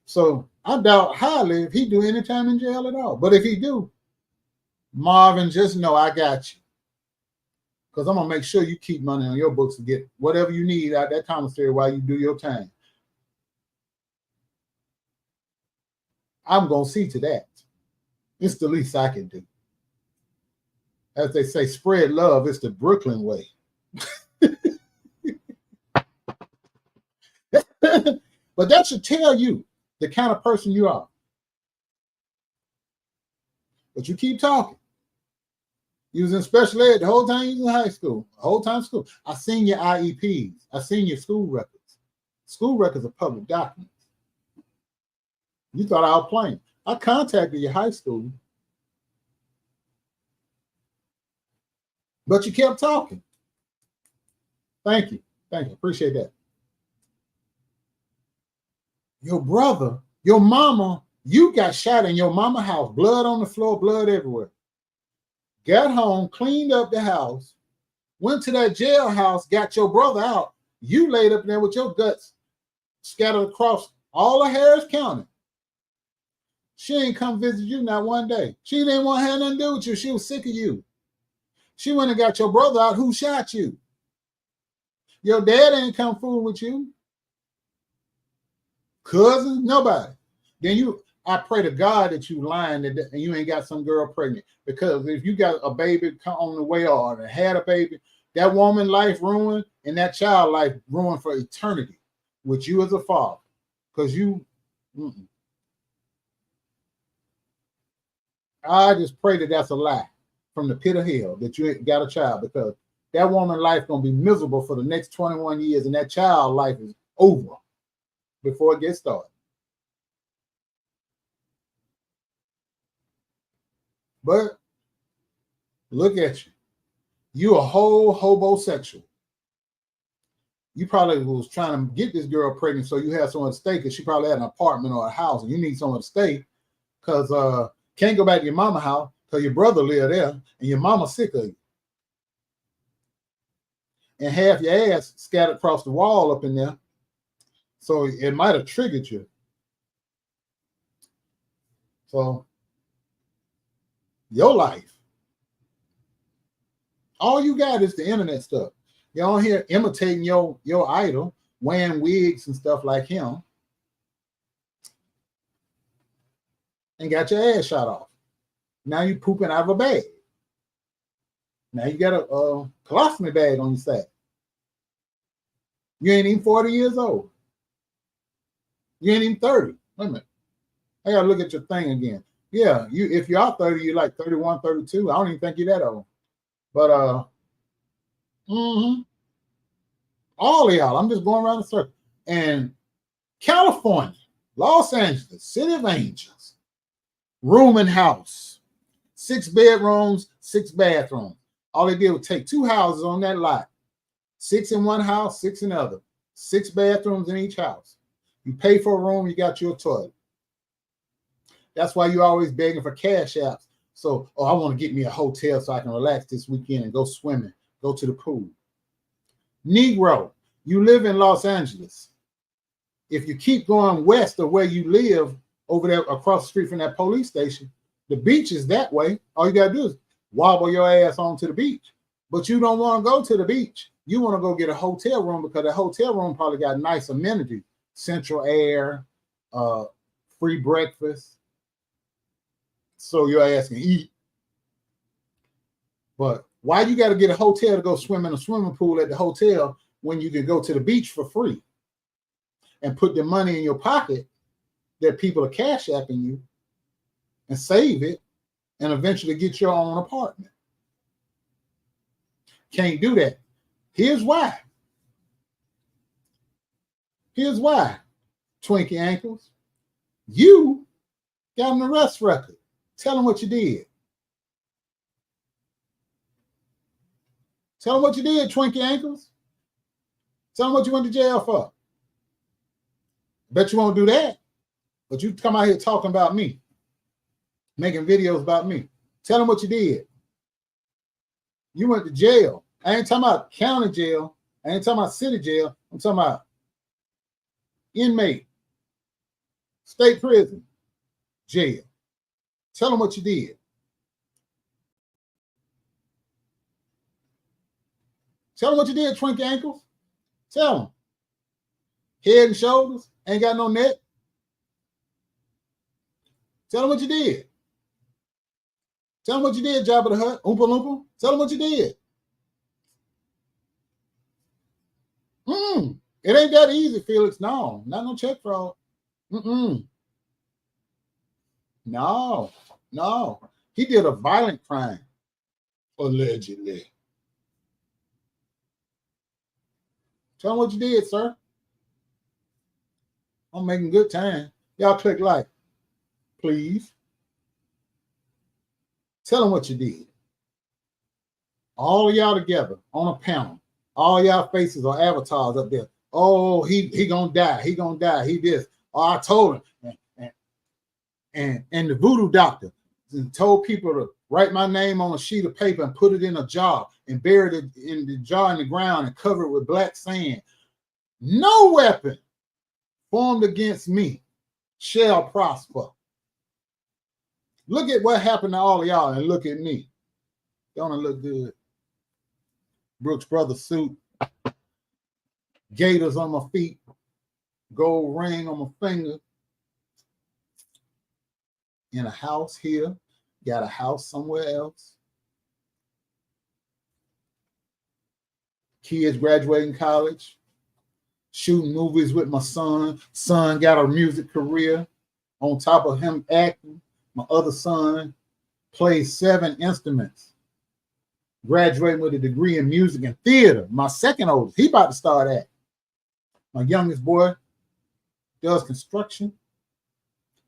So I doubt highly if he do any time in jail at all. But if he do, Marvin, just know I got you. Because I'm going to make sure you keep money on your books to get whatever you need out that commissary while you do your time. I'm going to see to that. It's the least I can do. As they say, spread love. It's the Brooklyn way. But that should tell you the kind of person you are. But you keep talking. You was in special ed the whole time you was in high school, the whole time school. I seen your IEPs. I seen your school records. School records are public documents. You thought I was playing. I contacted your high school, but you kept talking. Thank you. Thank you. Appreciate that. Your brother, your mama, you got shot in your mama house, blood on the floor, blood everywhere. Got home, cleaned up the house, went to that jailhouse, got your brother out. You laid up there with your guts scattered across all of Harris County. She ain't come visit you not one day. She didn't want to have nothing to do with you. She was sick of you. She went and got your brother out who shot you. Your dad ain't come fool with you. Cousin, nobody. Then I pray to God that you lying and you ain't got some girl pregnant. Because if you got a baby on the way or had a baby, that woman life ruined and that child life ruined for eternity with you as a father. Because I just pray that that's a lie from the pit of hell that you ain't got a child, because that woman life going to be miserable for the next 21 years and that child life is over before it gets started. But look at you. You a whole hobosexual. You probably was trying to get this girl pregnant so you have someone to stay, because she probably had an apartment or a house and you need someone to stay because can't go back to your mama house because your brother live there and your mama sick of you. And half your ass scattered across the wall up in there. So it might have triggered you. So your life All you got is the internet stuff. You're on here imitating your idol, wearing wigs and stuff like him, and got your ass shot off. Now you pooping out of a bag. Now you got a colostomy bag on your side. You ain't even 40 years old. You ain't even 30. Wait a minute. I gotta look at your thing again. Yeah, if you are 30, you're like 31, 32. I don't even think you're that old. But all of y'all, I'm just going around the circle. And California, Los Angeles, City of Angels, room and house, 6 bedrooms, 6 bathrooms. All they did was take 2 houses on that lot, 6 in one house, 6 in the other, 6 bathrooms in each house. You pay for a room, you got your toilet. That's why you're always begging for cash apps. So, I want to get me a hotel so I can relax this weekend and go swimming, go to the pool. Negro, you live in Los Angeles. If you keep going west of where you live, over there across the street from that police station, the beach is that way. All you got to do is wobble your ass onto the beach. But you don't want to go to the beach. You want to go get a hotel room because the hotel room probably got nice amenities, central air, free breakfast, so your ass can eat. But why you got to get a hotel to go swim in a swimming pool at the hotel when you can go to the beach for free and put the money in your pocket that people are cash apping you and save it and eventually get your own apartment? Can't do that. Here's why. Here's why, Twinkie Ankles. You got an arrest record. Tell them what you did. Tell them what you did, Twinkie Ankles. Tell them what you went to jail for. Bet you won't do that. But you come out here talking about me, making videos about me. Tell them what you did. You went to jail. I ain't talking about county jail. I ain't talking about city jail. I'm talking about inmate, state prison, jail. Tell them what you did. Tell them what you did, Twinkie Ankles. Tell them. Head and shoulders, ain't got no neck. Tell them what you did. Tell them what you did, Jabba the Hutt, Oompa Loompa. Tell them what you did. It ain't that easy, Felix. No, not no check fraud. No. He did a violent crime, allegedly. Tell him what you did, sir. I'm making good time. Y'all click like, please. Tell him what you did. All of y'all together on a panel. All y'all faces are avatars up there. Oh, he gonna die. He gonna die. He this. Oh, I told him. And the voodoo doctor told people to write my name on a sheet of paper and put it in a jar and bury it in the jar in the ground and cover it with black sand. No weapon formed against me shall prosper. Look at what happened to all of y'all and look at me. Don't it look good? Brooks Brothers suit, gators on my feet, gold ring on my finger. In a house here, got a house somewhere else. Kids graduating college, shooting movies with my son. Son got a music career. On top of him acting, my other son plays 7 instruments. Graduating with a degree in music and theater. My second oldest, he about to start acting. My youngest boy does construction,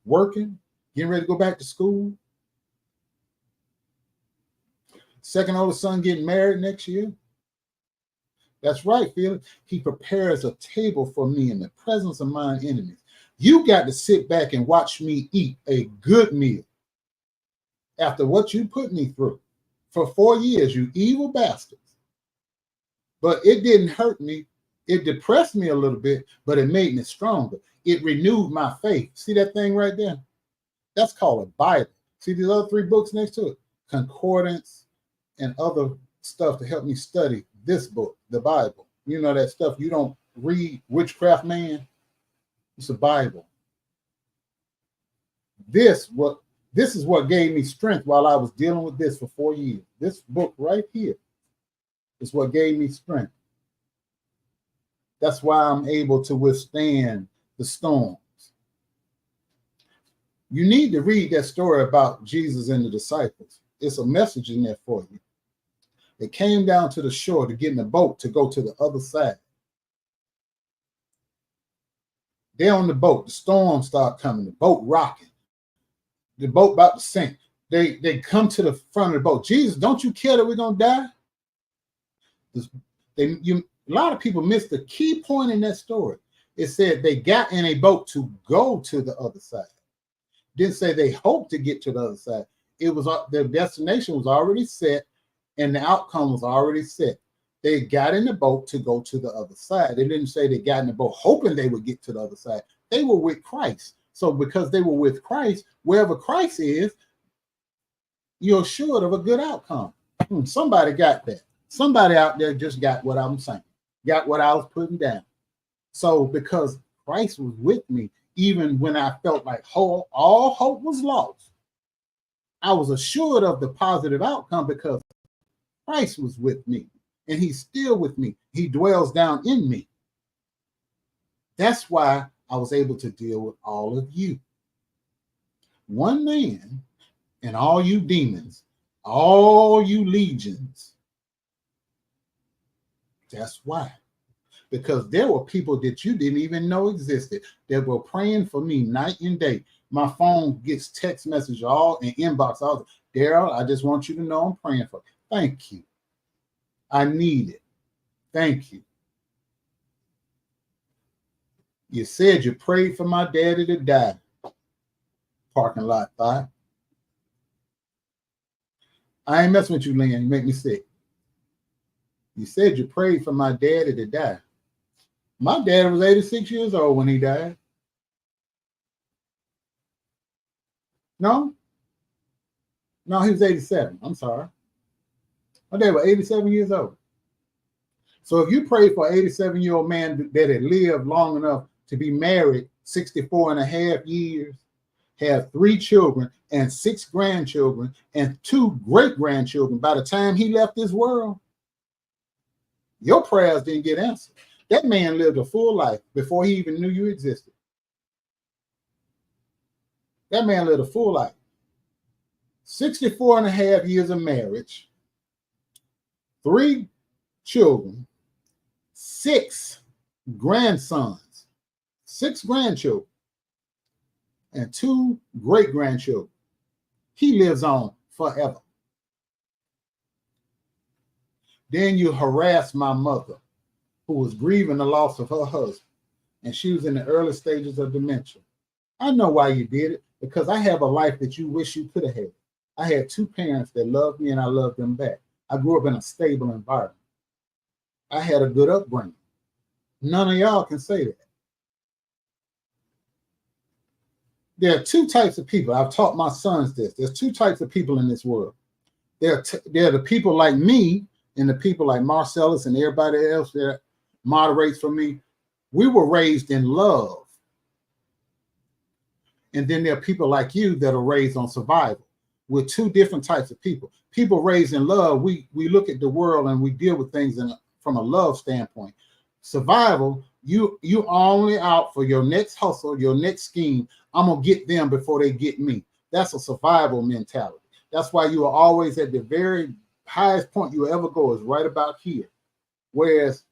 working, getting ready to go back to school. Second oldest son getting married next year. That's right, Felix. He prepares a table for me in the presence of mine enemies. You got to sit back and watch me eat a good meal after what you put me through for 4 years, you evil bastards. But it didn't hurt me. It depressed me a little bit, but it made me stronger. It renewed my faith. See that thing right there? That's called a Bible. See these other 3 books next to it? Concordance and other stuff to help me study this book, the Bible. You know, that stuff you don't read, Witchcraft Man. It's a Bible. This is what gave me strength while I was dealing with this for 4 years. This book right here is what gave me strength. That's why I'm able to withstand the storms. You need to read that story about Jesus and the disciples. It's a message in there for you. They came down to the shore to get in a boat to go to the other side. They're on the boat. The storm start coming. The boat rocking. The boat about to sink. They come to the front of the boat. Jesus, don't you care that we're going to die? A lot of people miss the key point in that story. It said they got in a boat to go to the other side. Didn't say they hoped to get to the other side. It was their destination was already set, and the outcome was already set. They got in the boat to go to the other side. They didn't say they got in the boat hoping they would get to the other side. They were with Christ. So because they were with Christ, wherever Christ is, you're assured of a good outcome. Somebody got that. Somebody out there just got what I'm saying, got what I was putting down. So because Christ was with me, even when I felt like all hope was lost, I was assured of the positive outcome because Christ was with me, and he's still with me. He dwells down in me. That's why I was able to deal with all of you. One man and all you demons, all you legions. That's why. Because there were people that you didn't even know existed that were praying for me night and day. My phone gets text message all and inbox all. Daryl, I just want you to know I'm praying for you. Thank you. I need it. Thank you. You said you prayed for my daddy to die. Parking lot thought. I ain't messing with you, Lynn. You make me sick. You said you prayed for my daddy to die. My dad was 86 years old when he died. No? No, he was 87. I'm sorry. My dad was 87 years old. So if you pray for an 87-year-old man that had lived long enough to be married 64 and a half years, have 3 children and 6 grandchildren and 2 great-grandchildren by the time he left this world, your prayers didn't get answered. That man lived a full life before he even knew you existed. That man lived a full life. 64 and a half years of marriage, 3 children, 6 grandsons, 6 grandchildren, and 2 great-grandchildren. He lives on forever. Then you harass my mother, who was grieving the loss of her husband, and she was in the early stages of dementia. I know why you did it, because I have a life that you wish you could have had. I had 2 parents that loved me, and I loved them back. I grew up in a stable environment. I had a good upbringing. None of y'all can say that. There are 2 types of people. I've taught my sons this. There's 2 types of people in this world. There are the people like me and the people like Marcellus and everybody else that moderates for me. We were raised in love. And then there are people like you that are raised on survival. We're 2 different types of people. People raised in love, we look at the world and we deal with things from a love standpoint. Survival, you only out for your next hustle, your next scheme. I'm going to get them before they get me. That's a survival mentality. That's why you are always at the very highest point you ever go is right about here. Whereas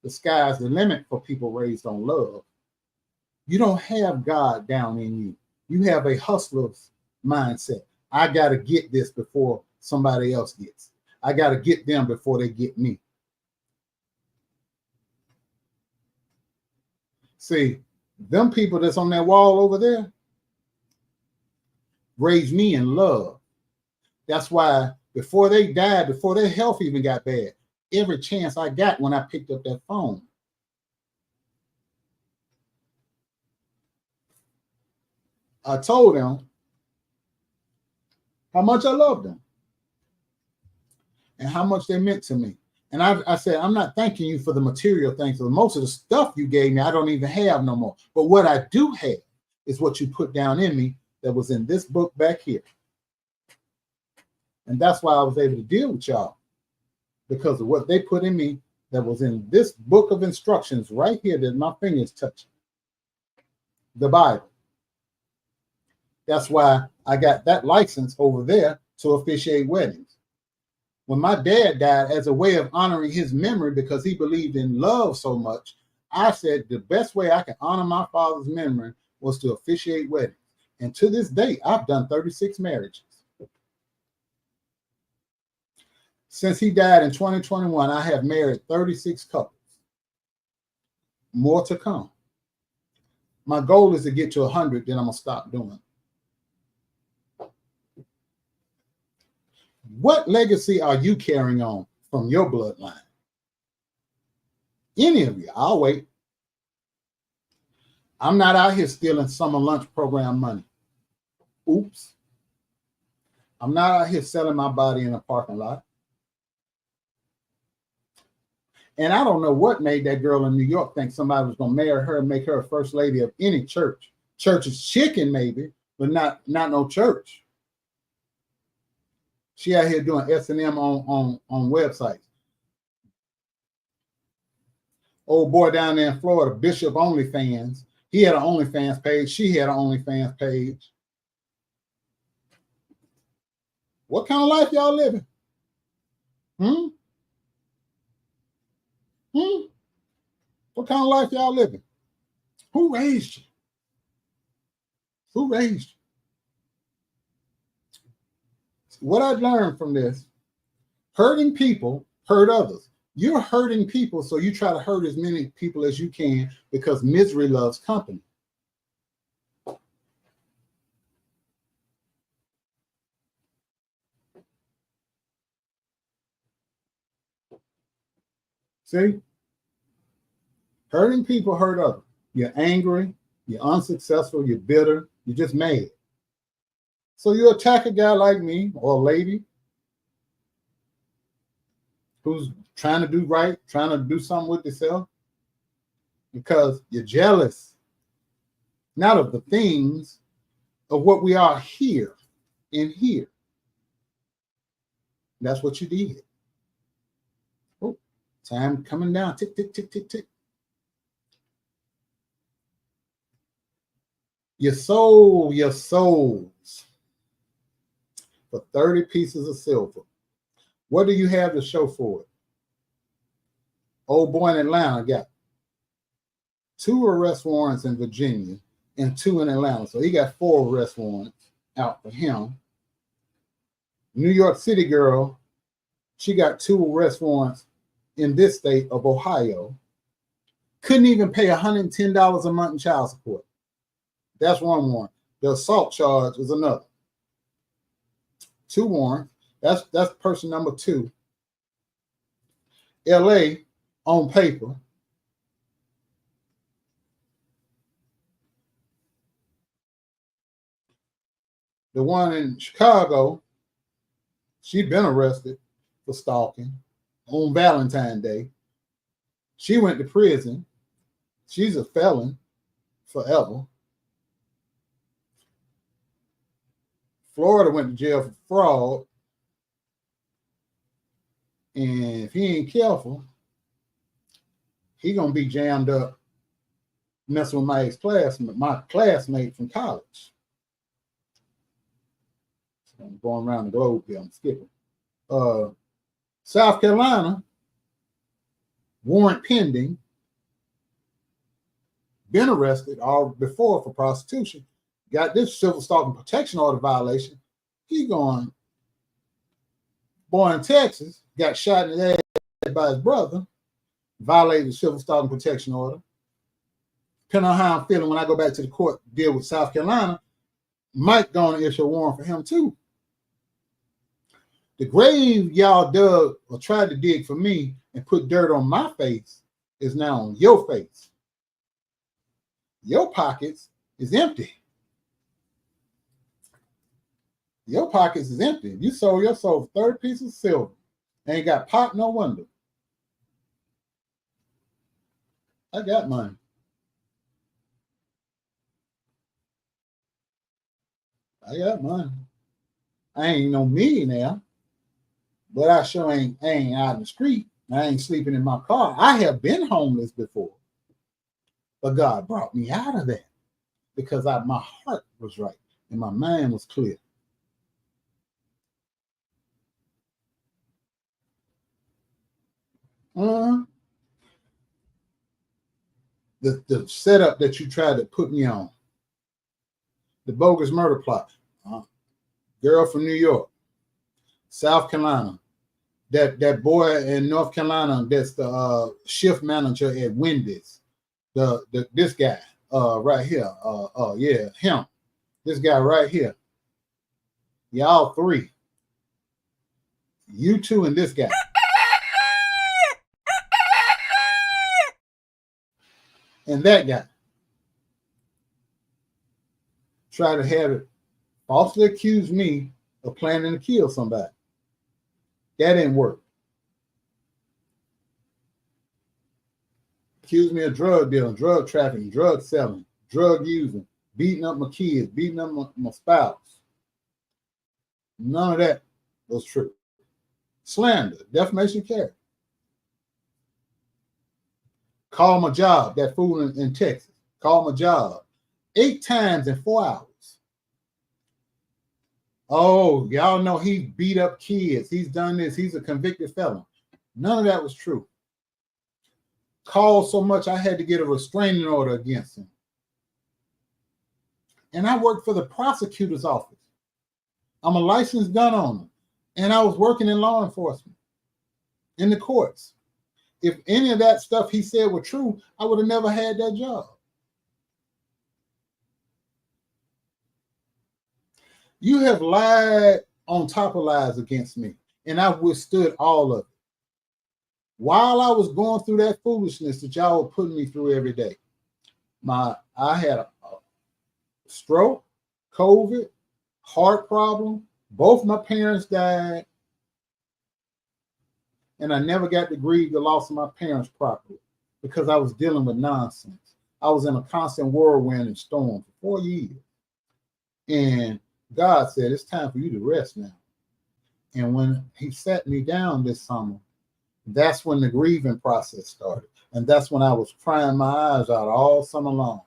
the sky's the limit for people raised on love. You don't have God down in you. You have a hustler's mindset. I got to get this before somebody else gets. I got to get them before they get me. See, them people that's on that wall over there raised me in love. That's why before they died, before their health even got bad, every chance I got when I picked up that phone, I told them how much I loved them. and how much they meant to me. And I said, I'm not thanking you for the material things. So most of the stuff you gave me, I don't even have no more. But what I do have is what you put down in me that was in this book back here. And that's why I was able to deal with y'all, because of what they put in me that was in this book of instructions right here that my fingers touch. The Bible. That's why I got that license over there to officiate weddings. When my dad died, as a way of honoring his memory, because he believed in love so much, I said the best way I can honor my father's memory was to officiate weddings. And to this day, I've done 36 marriages. Since he died in 2021, I have married 36 couples. More to come. My goal is to get to 100, then I'm going to stop doing it. What legacy are you carrying on from your bloodline? Any of you, I'll wait. I'm not out here stealing summer lunch program money. Oops. I'm not out here selling my body in a parking lot. And I don't know what made that girl in New York think somebody was going to marry her and make her a first lady of any church. Church is chicken, maybe, but not no church. She out here doing S&M on websites. Old boy down there in Florida, Bishop OnlyFans. He had an OnlyFans page. She had an OnlyFans page. What kind of life y'all living? What kind of life y'all living? Who raised you? Who raised you? What I learned from this, hurting people hurt others. You're hurting people, so you try to hurt as many people as you can because misery loves company. See? Hurting people hurt others. You're angry, you're unsuccessful, you're bitter, you're just mad. So you attack a guy like me or a lady who's trying to do right, trying to do something with yourself, because you're jealous, not of the things, of what we are here in here. That's what you did. Oh, time coming down. Tick, tick, tick, tick, tick. You sold your souls for 30 pieces of silver. What do you have to show for it? Old boy in Atlanta got 2 arrest warrants in Virginia and 2 in Atlanta. So he got 4 arrest warrants out for him. New York City girl, she got 2 arrest warrants in this state of Ohio. Couldn't even pay $110 a month in child support. That's one warrant. The assault charge is another. 2 warrants. That's person number 2. LA on paper. The one in Chicago, she'd been arrested for stalking on Valentine's Day. She went to prison. She's a felon forever. Florida went to jail for fraud. And if he ain't careful, he gonna be jammed up messing with my classmate from college. So I'm going around the globe here, I'm skipping. South Carolina, warrant pending, been arrested all before for prostitution, got this civil stalking protection order violation. He going, boy in Texas, got shot in the head by his brother, violated the civil stalking protection order. Depending on how I'm feeling when I go back to the court to deal with South Carolina, Mike going to issue a warrant for him too. The grave y'all dug or tried to dig for me and put dirt on my face is now on your face. Your pockets is empty. Your pockets is empty. You sold your soul for 30 pieces of silver. Ain't got pot, no window. I got money. I got money. I ain't no millionaire, but I sure ain't out in the street. I ain't sleeping in my car. I have been homeless before, but God brought me out of that because my heart was right and my mind was clear. Uh, the setup that you tried to put me on, the bogus murder plot, girl from New York, South Carolina, that boy in North Carolina that's the shift manager at Wendy's, this guy right here, yeah, him, this guy right here, y'all three, you two and this guy. And that guy tried to have it falsely accuse me of planning to kill somebody. That didn't work. Accused me of drug dealing, drug trafficking, drug selling, drug using, beating up my kids, beating up my spouse. None of that was true. Slander, defamation of character. Call my job, that fool in Texas. Call my job 8 times in 4 hours. Oh, y'all know he beat up kids. He's done this. He's a convicted felon. None of that was true. Called so much I had to get a restraining order against him. And I worked for the prosecutor's office. I'm a licensed gun owner. And I was working in law enforcement, in the courts. If any of that stuff he said were true, I would have never had that job. You have lied on top of lies against me, and I withstood all of it. While I was going through that foolishness that y'all were putting me through every day, I had a stroke, COVID, heart problem. Both my parents died, and I never got to grieve the loss of my parents properly because I was dealing with nonsense. I was in a constant whirlwind and storm for 4 years. And God said, it's time for you to rest now. And when he sat me down this summer, that's when the grieving process started. And that's when I was crying my eyes out all summer long,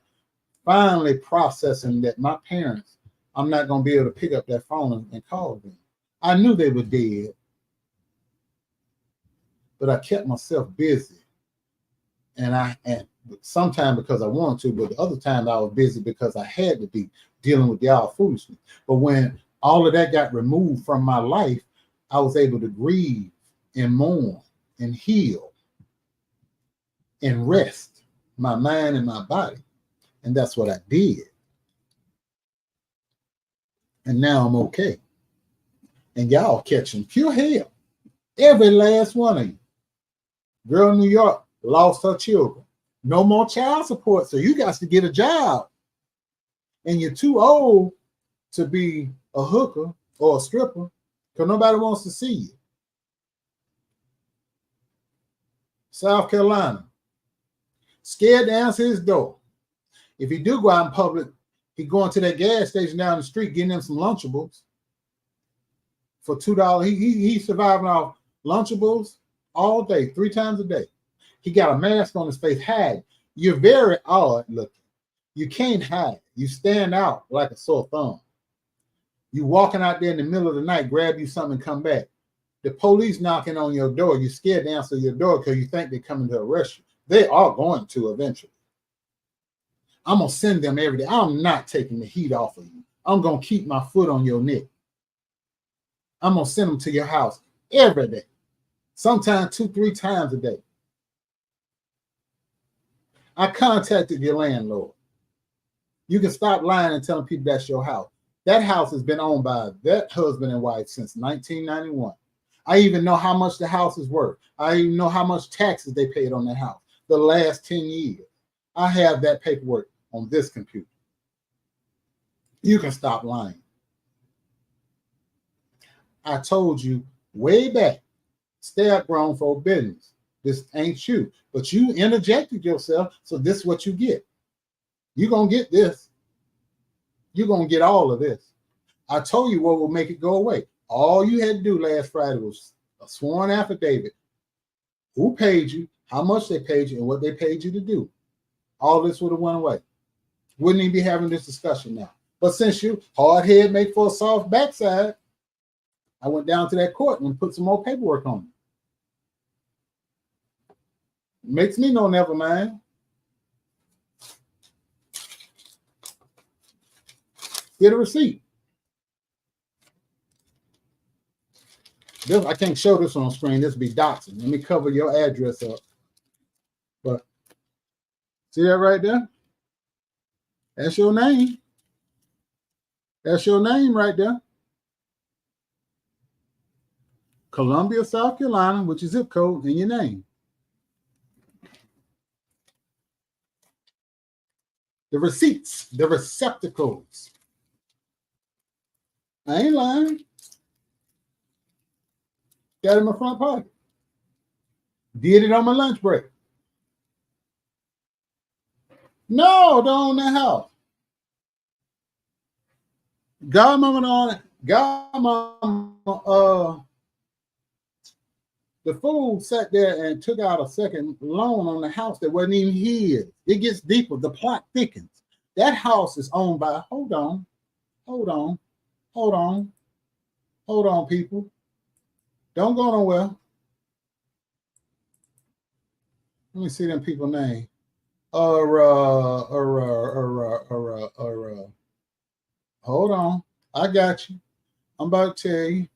finally processing that my parents, I'm not going to be able to pick up that phone and call them. I knew they were dead, but I kept myself busy. And sometimes because I wanted to, but the other time I was busy because I had to be dealing with y'all foolishness. But when all of that got removed from my life, I was able to grieve and mourn and heal and rest my mind and my body. And that's what I did. And now I'm okay. And y'all catching pure hell. Every last one of you. Girl in New York lost her children. No more child support. So you got to get a job. And you're too old to be a hooker or a stripper because nobody wants to see you. South Carolina, scared to answer his door. If he do go out in public, he going to that gas station down the street, getting them some Lunchables for $2. He's surviving off Lunchables all day, 3 times a day. He got a mask on his face, hide. You're very odd looking. You can't hide. You stand out like a sore thumb. You walking out there in the middle of the night, grab you something and come back. The police knocking on your door. You're scared to answer your door because you think they're coming to arrest you. They are going to eventually. I'm going to send them every day. I'm not taking the heat off of you. I'm going to keep my foot on your neck. I'm going to send them to your house every day. Sometimes 2-3 times a day. I contacted your landlord. You can stop lying and telling people that's your house. That house has been owned by that husband and wife since 1991. I even know how much the house is worth. I even know how much taxes they paid on that house the last 10 years. I have that paperwork on this computer. You can stop lying. I told you way back stay at grown folk business. This ain't you. But you interjected yourself, so this is what you get. You're going to get this. You're going to get all of this. I told you what will make it go away. All you had to do last Friday was a sworn affidavit. Who paid you, how much they paid you, and what they paid you to do. All this would have went away. Wouldn't even be having this discussion now. But since you hard head make for a soft backside, I went down to that court and put some more paperwork on it. Makes me no never mind. Get a receipt. This, I can't show this on screen. This will be doxing. Let me cover your address up. But see that right there? That's your name. That's your name right there. Columbia, South Carolina, which is zip code, and your name. The receipts, the receptacles. I ain't lying. Got it in my front pocket. Did it on my lunch break. No, don't own that house. Godmama on it. Godmama, the fool sat there and took out a second loan on the house that wasn't even his. It gets deeper. The plot thickens. That house is owned by, hold on, people. Don't go nowhere. Let me see them people's name. Hold on. I got you. I'm about to tell you.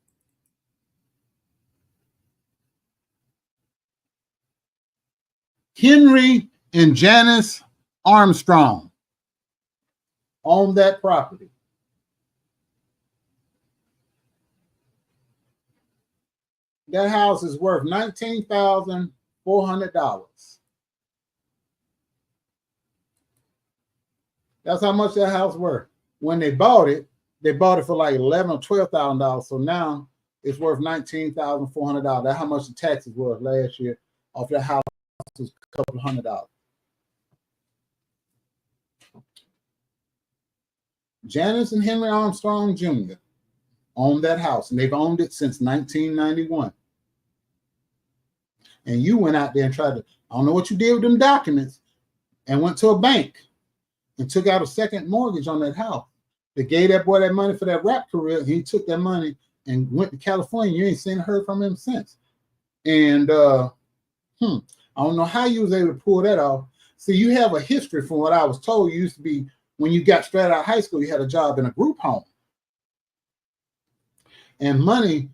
Henry and Janice Armstrong own that property. That house is worth $19,400. That's how much that house worth. When they bought it for like $11,000 or $12,000. So now it's worth $19,400. That's how much the taxes was last year off that house. Was a couple $100. Janice and Henry Armstrong Jr. own that house, and they've owned it since 1991. And you went out there and tried to, I don't know what you did with them documents, and went to a bank and took out a second mortgage on that house. They gave that boy that money for that rap career, and he took that money and went to California. You ain't seen or heard from him since. And I don't know how you was able to pull that off. See, you have a history from what I was told. You used to be, when you got straight out of high school, you had a job in a group home. And money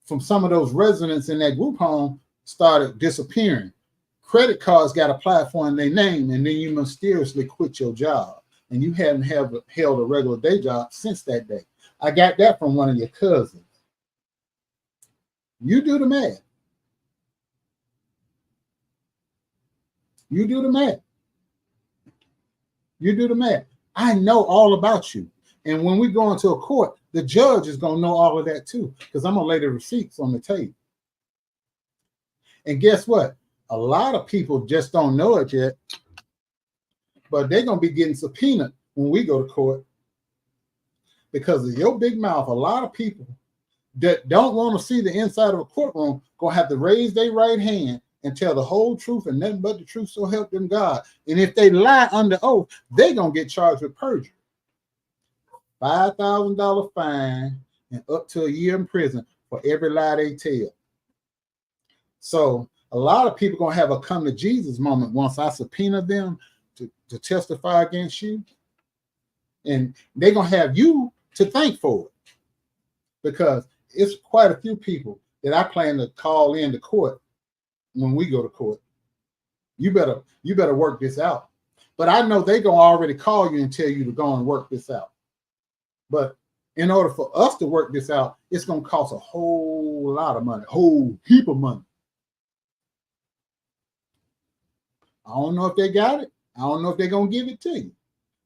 from some of those residents in that group home started disappearing. Credit cards got applied for in their name, and then you mysteriously quit your job. And you hadn't held a regular day job since that day. I got that from one of your cousins. You do the math. You do the math. You do the math. I know all about you. And when we go into a court, the judge is going to know all of that too, because I'm going to lay the receipts on the table. And guess what? A lot of people just don't know it yet, but they're going to be getting subpoenaed when we go to court because of your big mouth. A lot of people that don't want to see the inside of a courtroom going to have to raise their right hand and tell the whole truth and nothing but the truth, so help them God. And if they lie under oath, they're going to get charged with perjury. $5,000 fine and up to a year in prison for every lie they tell. So a lot of people going to have a come to Jesus moment once I subpoena them to testify against you. And they're going to have you to thank for it, because it's quite a few people that I plan to call in to court when we go to court. You better work this out. But I know they're going to already call you and tell you to go and work this out. But in order for us to work this out, it's going to cost a whole lot of money, a whole heap of money. I don't know if they got it. I don't know if they're going to give it to you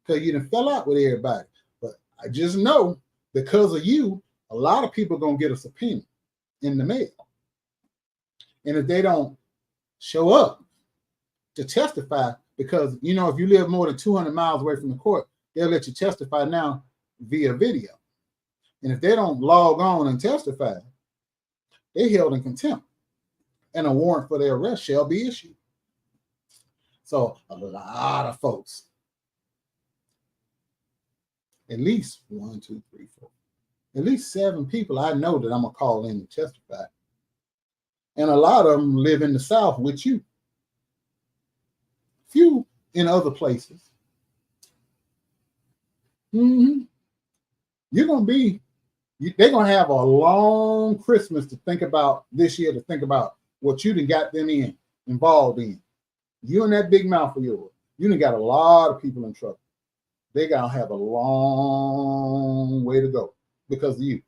because you done fell out with everybody. But I just know because of you, a lot of people are going to get a subpoena in the mail. And if they don't show up to testify, because, you know, if you live more than 200 miles away from the court, they'll let you testify now via video. And if they don't log on and testify, they're held in contempt, and a warrant for their arrest shall be issued. So a lot of folks, at least 1, 2, 3, 4, at least 7 people I know that I'm going to call in to testify. And a lot of them live in the South with you. Few in other places. You're going to be, they're going to have a long Christmas to think about this year, to think about what you done got them involved in. You and that big mouth of yours, you done got a lot of people in trouble. They got to have a long way to go because of you.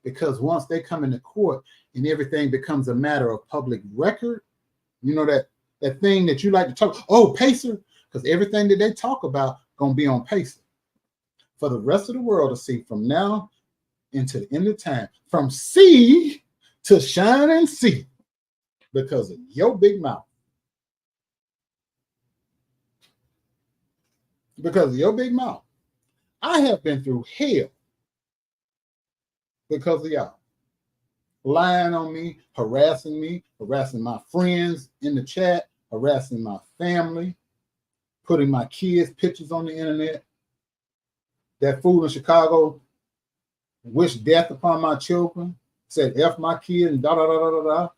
Because once they come into court and everything becomes a matter of public record, you know, that thing that you like to talk, oh, Pacer, because everything that they talk about going to be on Pacer for the rest of the world to see from now into the end of time, from sea to shining sea, because of your big mouth. Because of your big mouth. I have been through hell because of y'all. Lying on me, harassing my friends in the chat, harassing my family, putting my kids' pictures on the internet. That fool in Chicago wished death upon my children, said F my kid and da da da da da da.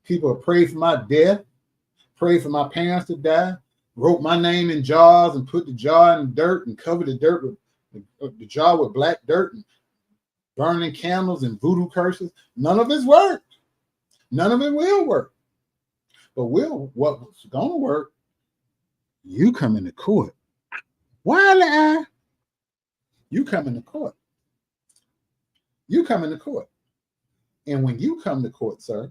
People prayed for my death, prayed for my parents to die, wrote my name in jars and put the jar in dirt and covered the dirt with the jar with black dirt and burning candles and voodoo curses. None of it's worked. None of it will work. But what's going to work, you come into court. Why? You come into court. You come into court. And when you come to court, sir,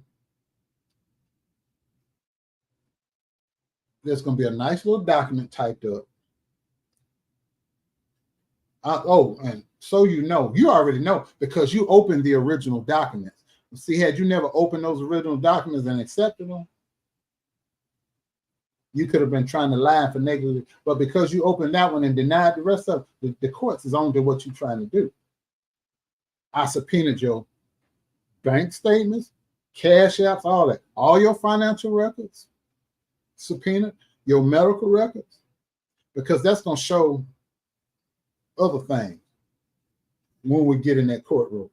there's going to be a nice little document typed up. And so you know, you already know because you opened the original documents. See, had you never opened those original documents and accepted them, you could have been trying to lie for negative. But because you opened that one and denied the rest of it, the courts is on to what you're trying to do. I subpoenaed your bank statements, cash apps, all that, all your financial records, subpoenaed your medical records, because that's going to show other things when we get in that courtroom.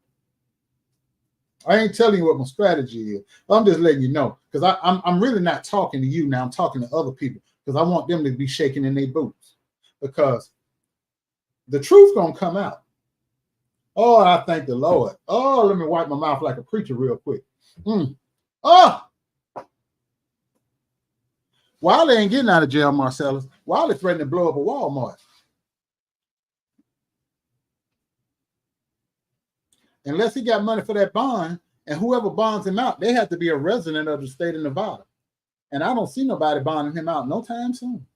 I ain't telling you what my strategy is. I'm just letting you know, because I'm really not talking to you now. I'm talking to other people because I want them to be shaking in their boots, because the truth's going to come out. Oh, I thank the Lord. Oh, let me wipe my mouth like a preacher real quick. Oh, Wiley ain't getting out of jail, Marcellus. Wiley threatened to blow up a Walmart. Unless he got money for that bond, and whoever bonds him out, they have to be a resident of the state of Nevada. And I don't see nobody bonding him out no time soon.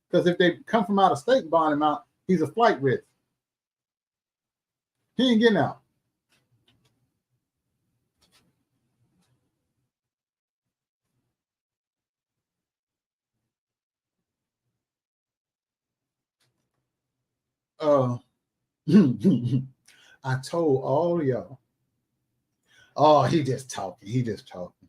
Because if they come from out of state and bond him out, he's a flight risk. He ain't getting out. I told all of y'all, oh, he just talking. He just talking.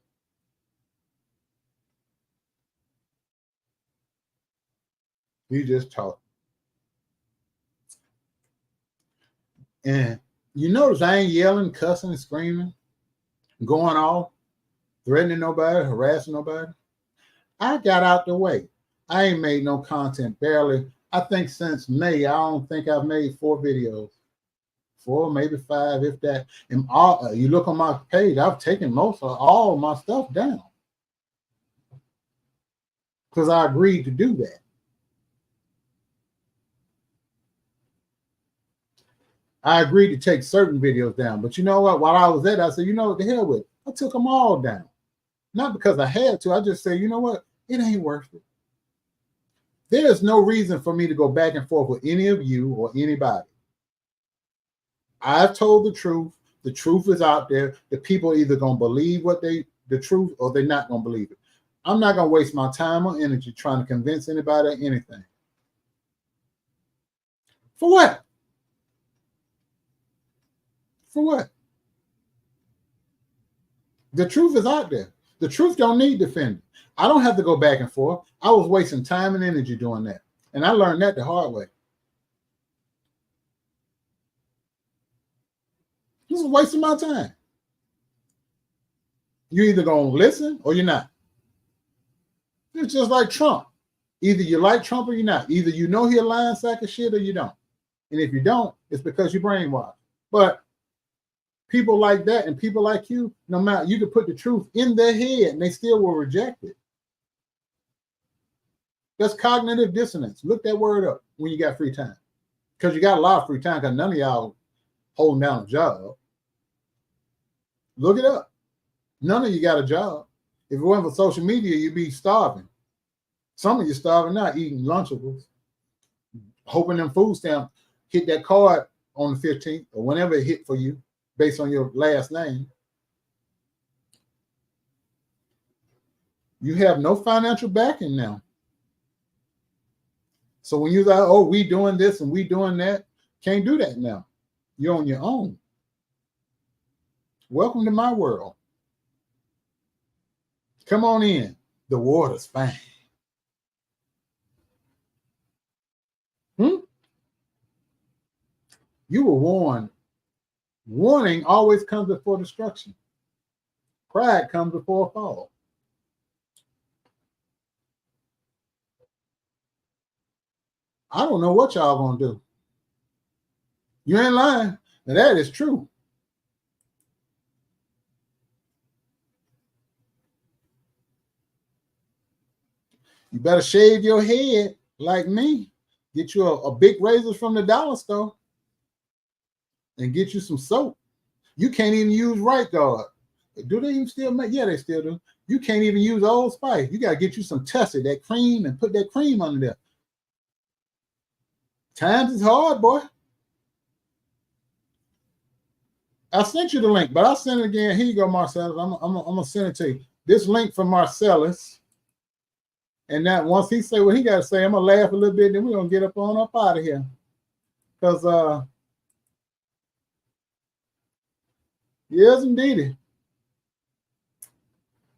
He just talking. And you notice I ain't yelling, cussing, and screaming, going off, threatening nobody, harassing nobody. I got out the way. I ain't made no content, barely. I think since May, I don't think I've made 4 videos. 4, maybe 5, if that. And all, you look on my page, I've taken most of all my stuff down because I agreed to do that. I agreed to take certain videos down, but you know what? While I was at it, I said, you know what, the hell with it. I took them all down. Not because I had to. I just said, you know what? It ain't worth it. There's no reason for me to go back and forth with any of you or anybody. I've told the truth. The truth is out there. The people either gonna believe the truth, or they're not gonna believe it. I'm not gonna waste my time or energy trying to convince anybody of anything. For what? For what? The truth is out there. The truth don't need defending. I don't have to go back and forth. I was wasting time and energy doing that. And I learned that the hard way. This is wasting my time. You're either going to listen or you're not. It's just like Trump. Either you like Trump or you're not. Either you know he's a lying sack of shit or you don't. And if you don't, it's because you're brainwashed. But people like that and people like you, no matter, you can put the truth in their head and they still will reject it. That's cognitive dissonance. Look that word up when you got free time. Because you got a lot of free time because none of y'all holding down a job. Look it up. None of you got a job. If it wasn't for social media, you'd be starving. Some of you starving now, eating Lunchables, hoping them food stamps hit that card on the 15th or whenever it hit for you based on your last name. You have no financial backing now. So when you're like, oh, we doing this and we doing that, can't do that now. You're on your own. Welcome to my world. Come on in. The water's fine. You were warned. Warning always comes before destruction. Pride comes before a fall. I don't know what y'all gonna do. You ain't lying. Now that is true. You better shave your head like me. Get you a big razor from the dollar store and get you some soap. You can't even use Right Guard. Do they even still make? Yeah, they still do. You can't even use Old Spice. You got to get you some Tussie, that cream, and put that cream under there. Times is hard, boy. I sent you the link, but I'll send it again. Here you go, Marcellus. I'm going to send it to you. This link from Marcellus. And that once he say what he got to say, I'm going to laugh a little bit, then we're going to get up out of here. Because, yes, indeed.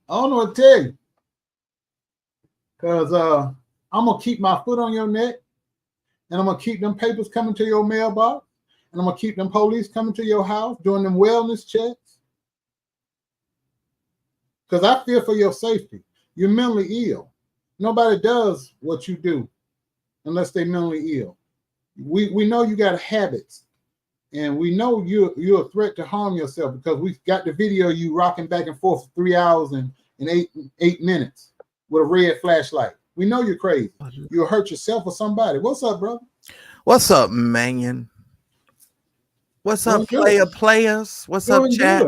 I don't know what to tell you. Because I'm going to keep my foot on your neck, and I'm going to keep them papers coming to your mailbox, and I'm going to keep them police coming to your house, doing them wellness checks. Because I fear for your safety. You're mentally ill. Nobody does what you do unless they're mentally ill. We know you got habits, and we know you're a threat to harm yourself because we got the video of you rocking back and forth for 3 hours and 8 minutes with a red flashlight. We know you're crazy. You'll hurt yourself or somebody. What's up, brother? What's up, man? What's up, players? What's up, chat?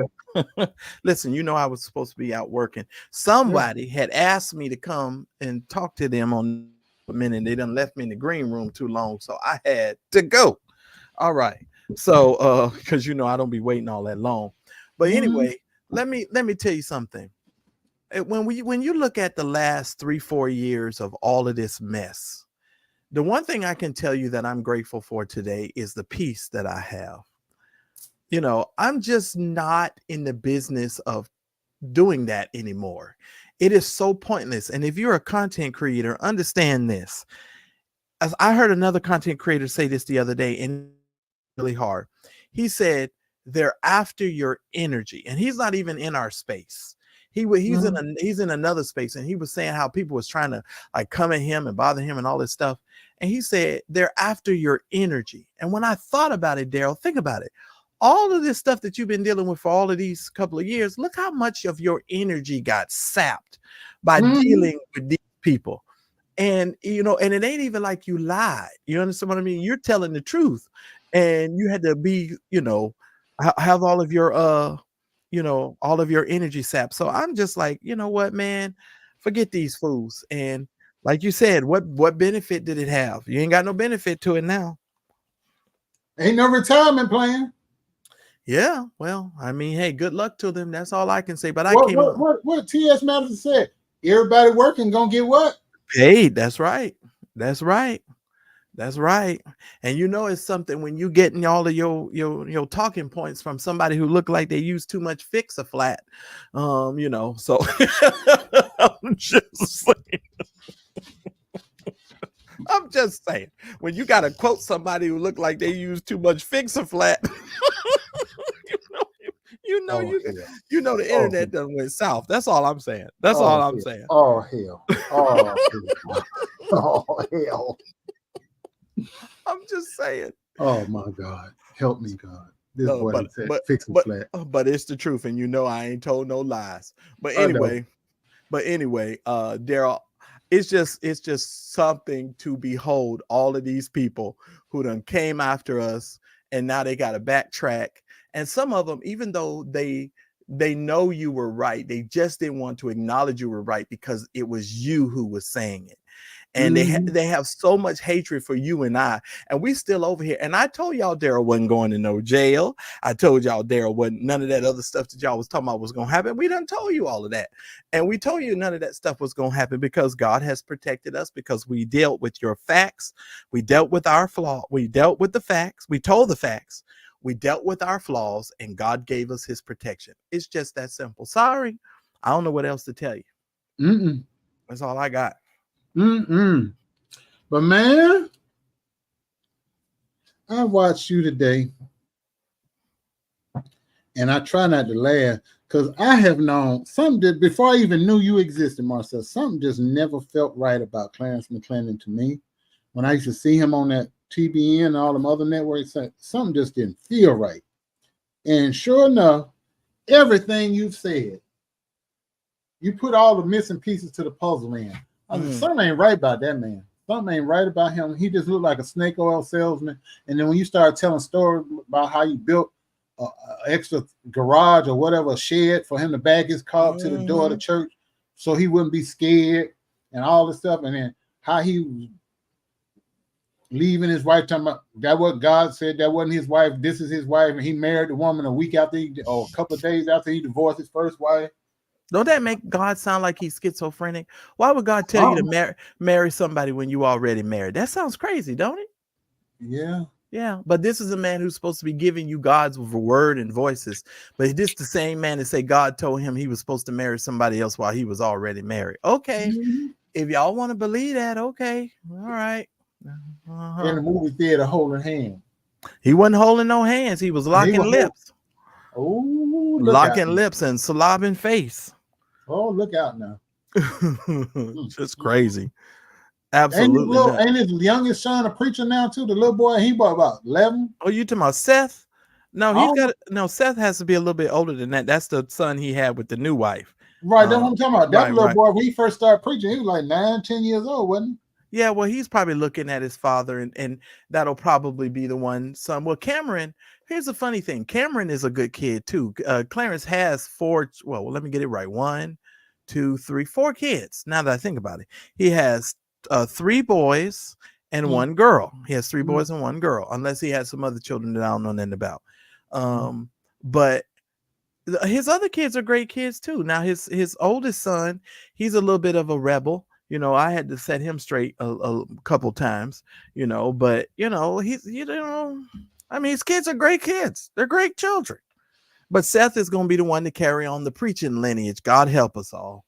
Listen, you know I was supposed to be out working. Somebody had asked me to come and talk to them on a minute. They done left me in the green room too long, so I had to go. All right. So because you know I don't be waiting all that long. But anyway, let me tell you something. When you look at the last 3-4 years of all of this mess, the one thing I can tell you that I'm grateful for today is the peace that I have. You know, I'm just not in the business of doing that anymore. It is so pointless. And if you're a content creator, understand this. As I heard another content creator say this the other day, and really hard. He said, they're after your energy. And he's not even in our space. He's in another space, and he was saying how people was trying to like come at him and bother him and all this stuff. And he said, they're after your energy. And when I thought about it, Daryl, think about it. All of this stuff that you've been dealing with for all of these couple of years, look how much of your energy got sapped by dealing with these people. And, you know, and it ain't even like you lied. You understand what I mean? You're telling the truth, and you had to be, you know, have all of your, you know, all of your energy sapped. So I'm just like, you know what, man, forget these fools. And like you said, what benefit did it have? You ain't got no benefit to it now. Ain't no retirement plan. Yeah, well, I mean, hey, good luck to them. That's all I can say. But I came on what T.S. Madison said. Everybody working gonna get what? paid. That's right. That's right. That's right. And you know it's something when you getting all of your talking points from somebody who look like they use too much Fix-A-Flat. You know, so I'm just saying. I'm just saying. When you gotta quote somebody who look like they use too much Fix-A-Flat, you know, Oh, you hell. you know the Oh, internet done went south. That's all I'm saying. That's oh, all I'm hell. saying. Oh hell. Oh hell. Oh hell. I'm just saying. Oh my God. Help me, God. This No, boy but said but fix a but flat. but it's the truth, and you know I ain't told no lies. But I know. anyway, Daryl, it's just something to behold. All of these people who done came after us, and now they got to backtrack. And some of them, even though they know you were right, they just didn't want to acknowledge you were right because it was you who was saying it. And they have so much hatred for you and I, and we still over here. And I told y'all Daryl wasn't going to no jail. I told y'all Daryl wasn't, none of that other stuff that y'all was talking about was going to happen. We done told you all of that, and we told you none of that stuff was going to happen because God has protected us, because we dealt with your facts, we dealt with our flaw, we dealt with the facts, we told the facts, we dealt with our flaws, and God gave us His protection. It's just that simple. Sorry, I don't know what else to tell you. That's all I got. But man, I watched you today, and I try not to laugh because I have known something before I even knew you existed, Marcel. Something just never felt right about Clarence McClendon to me. When I used to see him on that TBN and all them other networks, something just didn't feel right. And sure enough, everything you've said, you put all the missing pieces to the puzzle in. I said, something ain't right about that man. Something ain't right about him. He just looked like a snake oil salesman. And then when you start telling stories about how you built an extra garage or whatever, a shed for him to bag his car up to the door of the church so he wouldn't be scared and all this stuff. And then how he was leaving his wife, talking about that what God said, that wasn't his wife, this is his wife. And he married the woman a week after or a couple of days after he divorced his first wife. Don't that make God sound like he's schizophrenic? Why would God tell you to marry somebody when you already married? That sounds crazy, don't it? Yeah. Yeah, but this is a man who's supposed to be giving you God's word and voices. But this the same man that say God told him he was supposed to marry somebody else while he was already married. Okay, if y'all want to believe that, okay, all right. In the movie theater holding hands. He wasn't holding no hands. He was locking lips. Locking lips and slobbing face. Oh, look out now. Just crazy. Absolutely. Ain't his youngest son a preacher now too? The little boy, he about 11. Oh, you talking about Seth? No, Seth has to be a little bit older than that. That's the son he had with the new wife. Right, that's what I'm talking about. That little boy, when he first started preaching, he was like 9, 10 years old, wasn't he? Yeah, well, he's probably looking at his father, and that'll probably be the one son. Well, Cameron, here's the funny thing. Cameron is a good kid too. Clarence has 4. Well, let me get it right. 1, 2, 3, 4 kids. Now that I think about it, he has 3 boys and 1 girl. He has 3 boys and 1 girl, unless he has some other children that I don't know nothing about. But his other kids are great kids too. Now his oldest son, he's a little bit of a rebel. You know, I had to set him straight a couple times, but he's, I mean, his kids are great kids. They're great children. But Seth is going to be the one to carry on the preaching lineage. God help us all.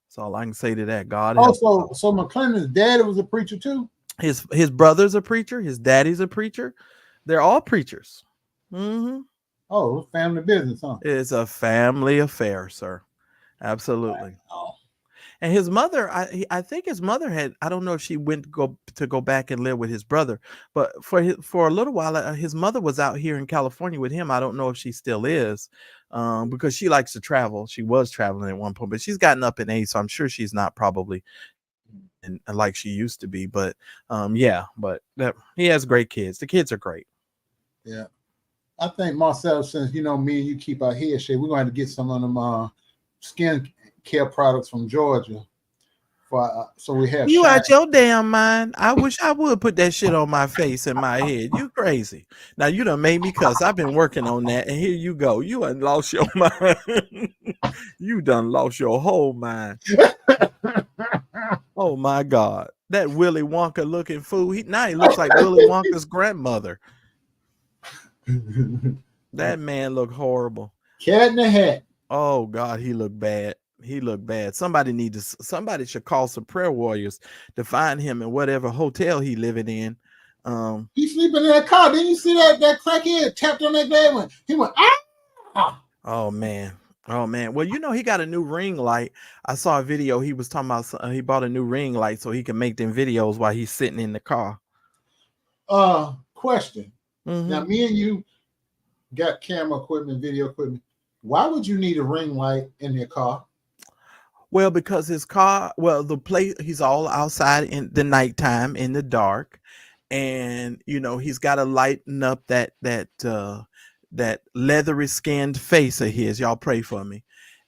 That's all I can say to that. God help us all. So McClendon's daddy was a preacher too? His brother's a preacher. His daddy's a preacher. They're all preachers. Oh, family business, huh? It's a family affair, sir. Absolutely. Wow. And his mother, I think his mother had, I don't know if she went to go back and live with his brother, but for a little while, his mother was out here in California with him. I don't know if she still is, because she likes to travel. She was traveling at one point, but she's gotten up in age, so I'm sure she's not probably like she used to be. But yeah, but he has great kids. The kids are great. Yeah. I think Marcel, since me and you keep our head shape, we're going to have to get some of them skin care products from Georgia So we have you shine. out your damn mind. I wish I would put that shit on my face and my head. You crazy. Now you done made me cuss. I've been working on that, and here you go. You done lost your mind. You done lost your whole mind. Oh my God. That Willy Wonka looking fool. Now he looks like Willy Wonka's grandmother. That man looked horrible. Cat in the Hat. Oh God, he looked bad. He looked bad. Somebody should call some prayer warriors to find him in whatever hotel he living in. He's sleeping in that car. Didn't you see that crackhead tapped on that bed? He went, ah! Oh man. Well, he got a new ring light. I saw a video. He was talking about he bought a new ring light so he can make them videos while he's sitting in the car. Question. Now, me and you got camera equipment, video equipment. Why would you need a ring light in your car? Well, because his car, the place, he's all outside in the nighttime in the dark, and he's got to lighten up that leathery skinned face of his. Y'all pray for me.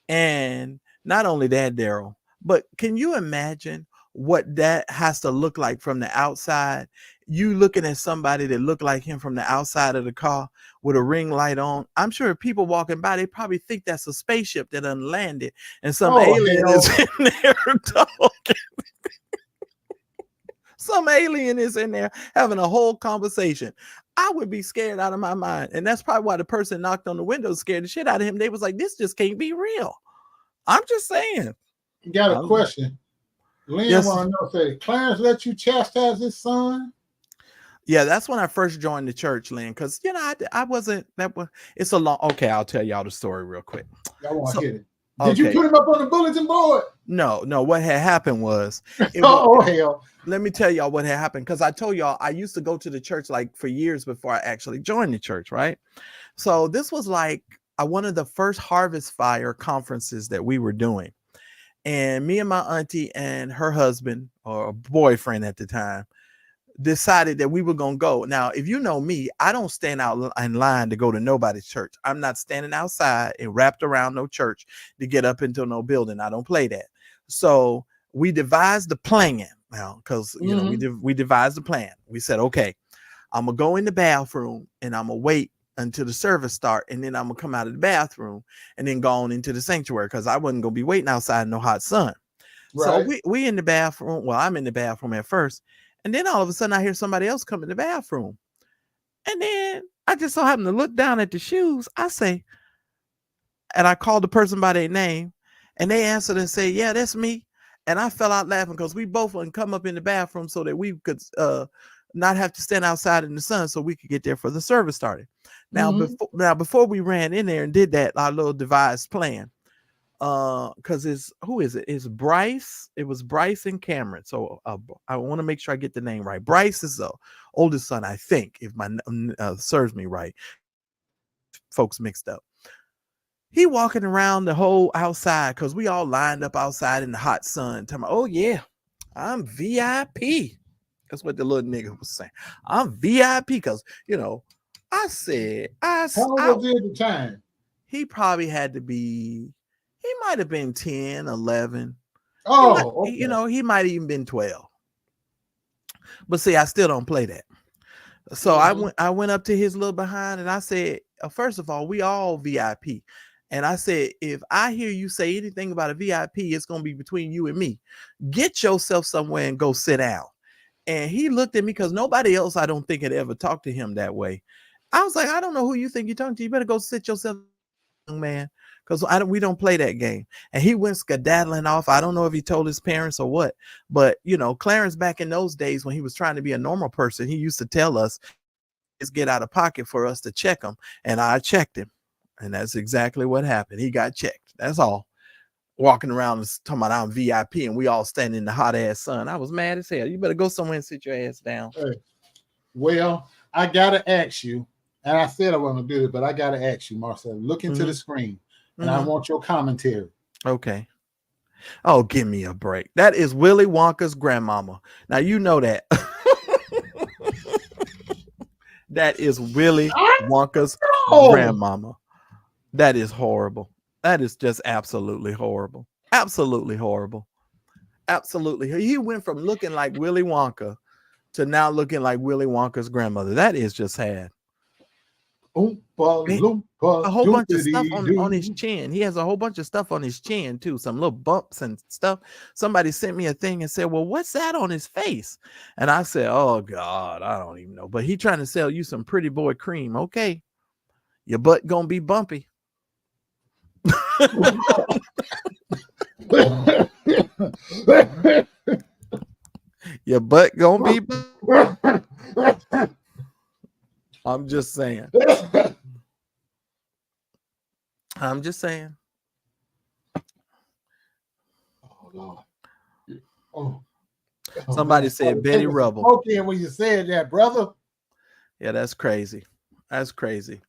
And not only that, Daryl, but can you imagine what that has to look like from the outside? You looking at somebody that looked like him from the outside of the car with a ring light on. I'm sure people walking by, they probably think that's a spaceship that unlanded and some alien is in there talking. Some alien is in there having a whole conversation. I would be scared out of my mind. And that's probably why the person knocked on the window scared the shit out of him. They was like, this just can't be real. I'm just saying. You got a question. Lynn want to know, say, Clarence let you chastise his son? Yeah, that's when I first joined the church, Lynn, because I wasn't it's a long I'll tell y'all the story real quick. I want to hear it. Did you put him up on the bulletin board? No, what had happened was hell. Let me tell y'all what had happened, because I told y'all I used to go to the church like for years before I actually joined the church, right? So this was like one of the first Harvest Fire conferences that we were doing. And me and my auntie and her husband or boyfriend at the time decided that we were going to go. Now, if you know me, I don't stand out in line to go to nobody's church. I'm not standing outside and wrapped around no church to get up into no building. I don't play that. So we devised the plan now, because we devised the plan. We said, okay, I'm gonna go in the bathroom and I'm gonna wait until the service start, and then I'm gonna come out of the bathroom and then go on into the sanctuary, because I wasn't gonna be waiting outside in no hot sun. Right. So we in the bathroom. Well, I'm in the bathroom at first. And then all of a sudden I hear somebody else come in the bathroom. And then I just so happen to look down at the shoes. I say, and I called the person by their name, and they answered and said, yeah, that's me. And I fell out laughing, because we both wouldn't come up in the bathroom so that we could not have to stand outside in the sun so we could get there for the service started. Now, before we ran in there and did that, our little devised plan, because it's Bryce. It was Bryce and Cameron. So I want to make sure I get the name right. Bryce is the oldest son, I think, if my serves me right. Folks mixed up. He walking around the whole outside, because we all lined up outside in the hot sun, talking about, oh yeah, I'm VIP. That's what the little nigga was saying. I'm VIP, because I said, how old was he at the time? He probably had to be. He might have been 10, 11. Oh, he might have even been 12. But see, I still don't play that. So I went up to his little behind, and I said, first of all, we all VIP. And I said, if I hear you say anything about a VIP, it's going to be between you and me. Get yourself somewhere and go sit down. And he looked at me, because nobody else, I don't think, had ever talked to him that way. I was like, I don't know who you think you're talking to. You better go sit yourself, young man, because we don't play that game. And he went skedaddling off. I don't know if he told his parents or what, but Clarence, back in those days when he was trying to be a normal person, he used to tell us, just get out of pocket for us to check him. And I checked him, and that's exactly what happened. He got checked. That's all. Walking around and talking about I'm VIP, and we all standing in the hot ass sun. I was mad as hell. You better go somewhere and sit your ass down. Hey, well, I gotta ask you, and I said I wasn't gonna do it, but I gotta ask you, Marcel. Look into the screen, and I want your commentary. Okay. Oh, give me a break. That is Willy Wonka's grandmama. Now you know that. That is Willy Wonka's grandmama. That is horrible. That is just absolutely horrible. Absolutely horrible. Absolutely. He went from looking like Willy Wonka to now looking like Willy Wonka's grandmother. That is just sad. Oompa A loompa whole bunch of stuff on his doopity-doo. chin. He has a whole bunch of stuff on his chin too, some little bumps and stuff. Somebody sent me a thing and said, well, what's that on his face? And I said, oh God, I don't even know. But he trying to sell you some pretty boy cream. Okay, your butt gonna be bumpy. Your butt gonna be I'm just saying. I'm just saying. Oh Lord. Oh. Somebody said Betty Rubble. Smoke in when you said that, brother. Yeah, that's crazy. That's crazy.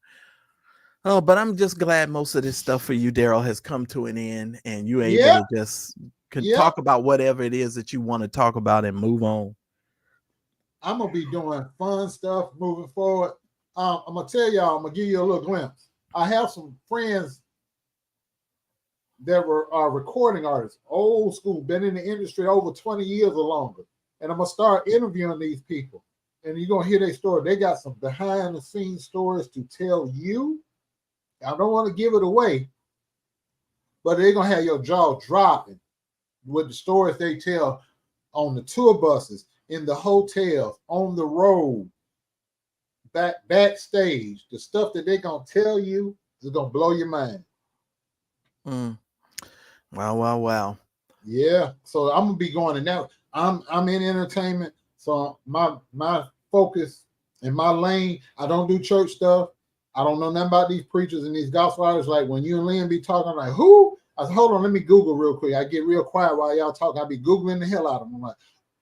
Oh, but I'm just glad most of this stuff for you, Daryl, has come to an end, and you able to just talk about whatever it is that you want to talk about and move on. I'm gonna be doing fun stuff moving forward. I'm gonna tell y'all. I'm gonna give you a little glimpse. I have some friends that were recording artists, old school, been in the industry over 20 years or longer, and I'm gonna start interviewing these people, and you're gonna hear their story. They got some behind the scenes stories to tell you. I don't want to give it away, but they're gonna have your jaw dropping with the stories they tell on the tour buses, in the hotels, on the road, backstage. The stuff that they're gonna tell you is gonna blow your mind. Wow. Yeah. So I'm gonna be going in that. I'm in entertainment. So my focus in my lane, I don't do church stuff. I don't know nothing about these preachers and these gospel artists. Like when you and Lynn be talking, I'm like, who? I said, hold on, let me Google real quick. I get real quiet while y'all talk. I be Googling the hell out of them. I'm like,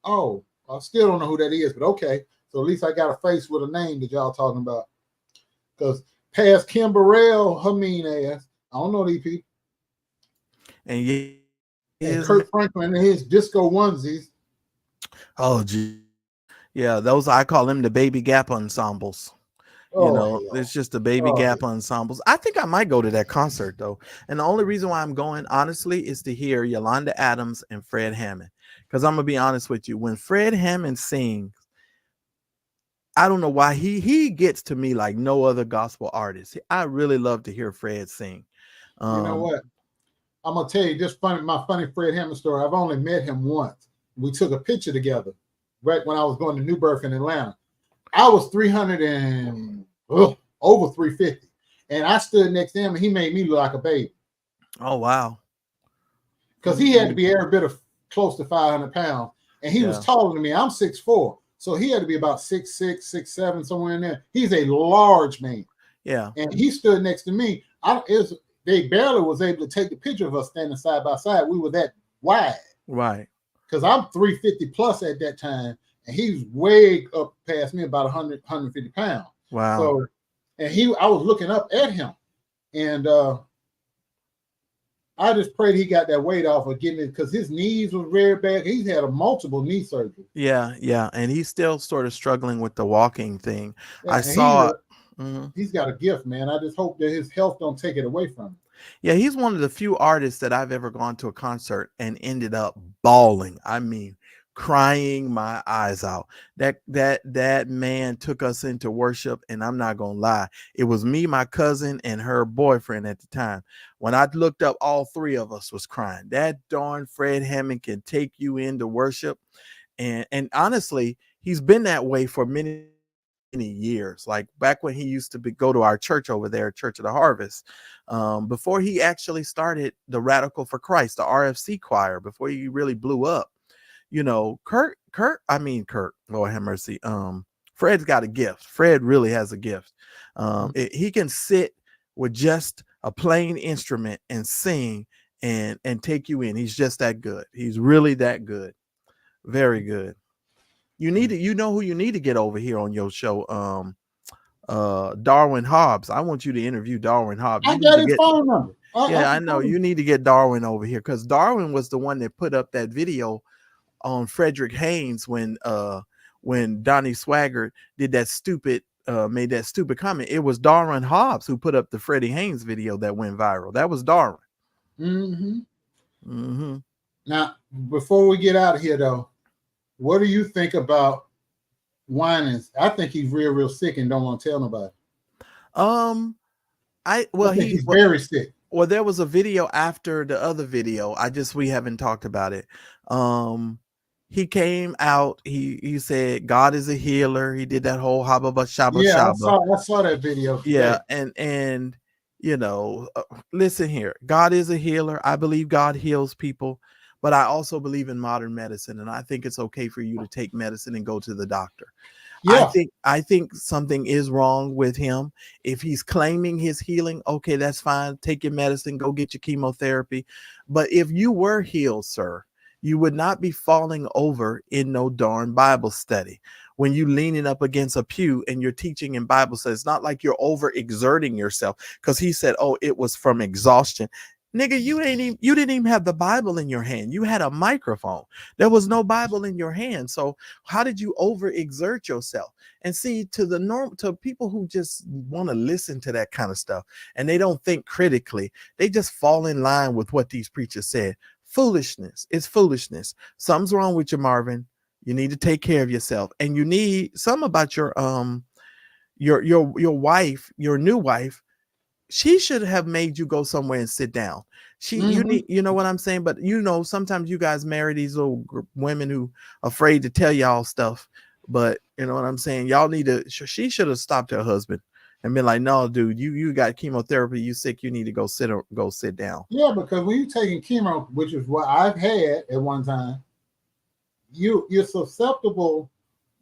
oh, I still don't know who that is, but okay. So at least I got a face with a name that y'all talking about. Because past Kim Burrell, her mean ass, I don't know these people. And Kurt Franklin and his disco onesies. Oh, gee. Yeah, those I call them the Baby Gap ensembles. It's just the Baby Gap ensembles. I think I might go to that concert though. And the only reason why I'm going, honestly, is to hear Yolanda Adams and Fred Hammond. Because I'm gonna be honest with you, when Fred Hammond sings, I don't know why he gets to me like no other gospel artist. I really love to hear Fred sing. You know what? I'm gonna tell you just my funny Fred Hammond story. I've only met him once. We took a picture together right when I was going to New Birth in Atlanta. I was 300 and over 350, and I stood next to him, and he made me look like a baby. Oh wow! Because he had to be every bit of close to 500 pounds, and he was taller than me. I'm 6'4", so he had to be about 6'6", 6'7", somewhere in there. He's a large man. Yeah, and he stood next to me. They barely was able to take the picture of us standing side by side. We were that wide, right? Because I'm 350 plus at that time. And he's way up past me, about 100, 150 pounds. Wow. So, and I was looking up at him. And I just prayed he got that weight off of getting it, because his knees was very bad. He's had a multiple knee surgery. Yeah. And he's still sort of struggling with the walking thing. Yeah, I saw he's got a gift, man. I just hope that his health don't take it away from him. Yeah, he's one of the few artists that I've ever gone to a concert and ended up bawling. I mean, crying my eyes out. That man took us into worship, and I'm not gonna lie, it was me, my cousin, and her boyfriend at the time. When I looked up, all three of us was crying. That darn Fred Hammond can take you into worship, and honestly, he's been that way for many years. Like back when he used to go to our church over there, Church of the Harvest, before he actually started the Radical for Christ, the RFC choir, before he really blew up. Kurt, Lord have mercy. Fred's got a gift. Fred really has a gift. He can sit with just a plain instrument and sing and take you in. He's just that good. He's really that good. Very good. You know who you need to get over here on your show. Darwin Hobbs. I want you to interview Darwin Hobbs. I got his phone number. I know. You need to get Darwin over here, because Darwin was the one that put up that video on Frederick Haynes when Donnie Swaggart did that stupid made that stupid comment. It was Darwin Hobbs who put up the Freddie Haynes video that went viral. That was Darwin. Now, before we get out of here, though, what do you think about Winans? I think he's real sick and don't want to tell nobody. I think he's very sick. Well, there was a video after the other video. We haven't talked about it. He came out. He said God is a healer. He did that whole habba shabba shabba. I saw that video. Yeah, and you know, listen here. God is a healer. I believe God heals people, but I also believe in modern medicine, and I think it's okay for you to take medicine and go to the doctor. Yeah. I think something is wrong with him. If he's claiming his healing, okay, that's fine. Take your medicine, go get your chemotherapy. But if you were healed, sir, you would not be falling over in no darn Bible study. When you leaning up against a pew and you're teaching in Bible study, it's not like you're overexerting yourself, because he said, oh, it was from exhaustion. Nigga, you didn't even have the Bible in your hand. You had a microphone. There was no Bible in your hand. So how did you overexert yourself? And see, to people who just want to listen to that kind of stuff and they don't think critically, they just fall in line with what these preachers said. Foolishness. It's foolishness. Something's wrong with you, Marvin. You need to take care of yourself, and you need some about your wife, your new wife. She should have made you go somewhere and sit down. You need, you know what I'm saying? But you know, sometimes you guys marry these little women who are afraid to tell y'all stuff. But you know what I'm saying? Y'all need to, she should have stopped her husband and been like, no, dude, you got chemotherapy. You sick. You need to go sit down. Yeah, because when you're taking chemo, which is what I've had at one time, you're susceptible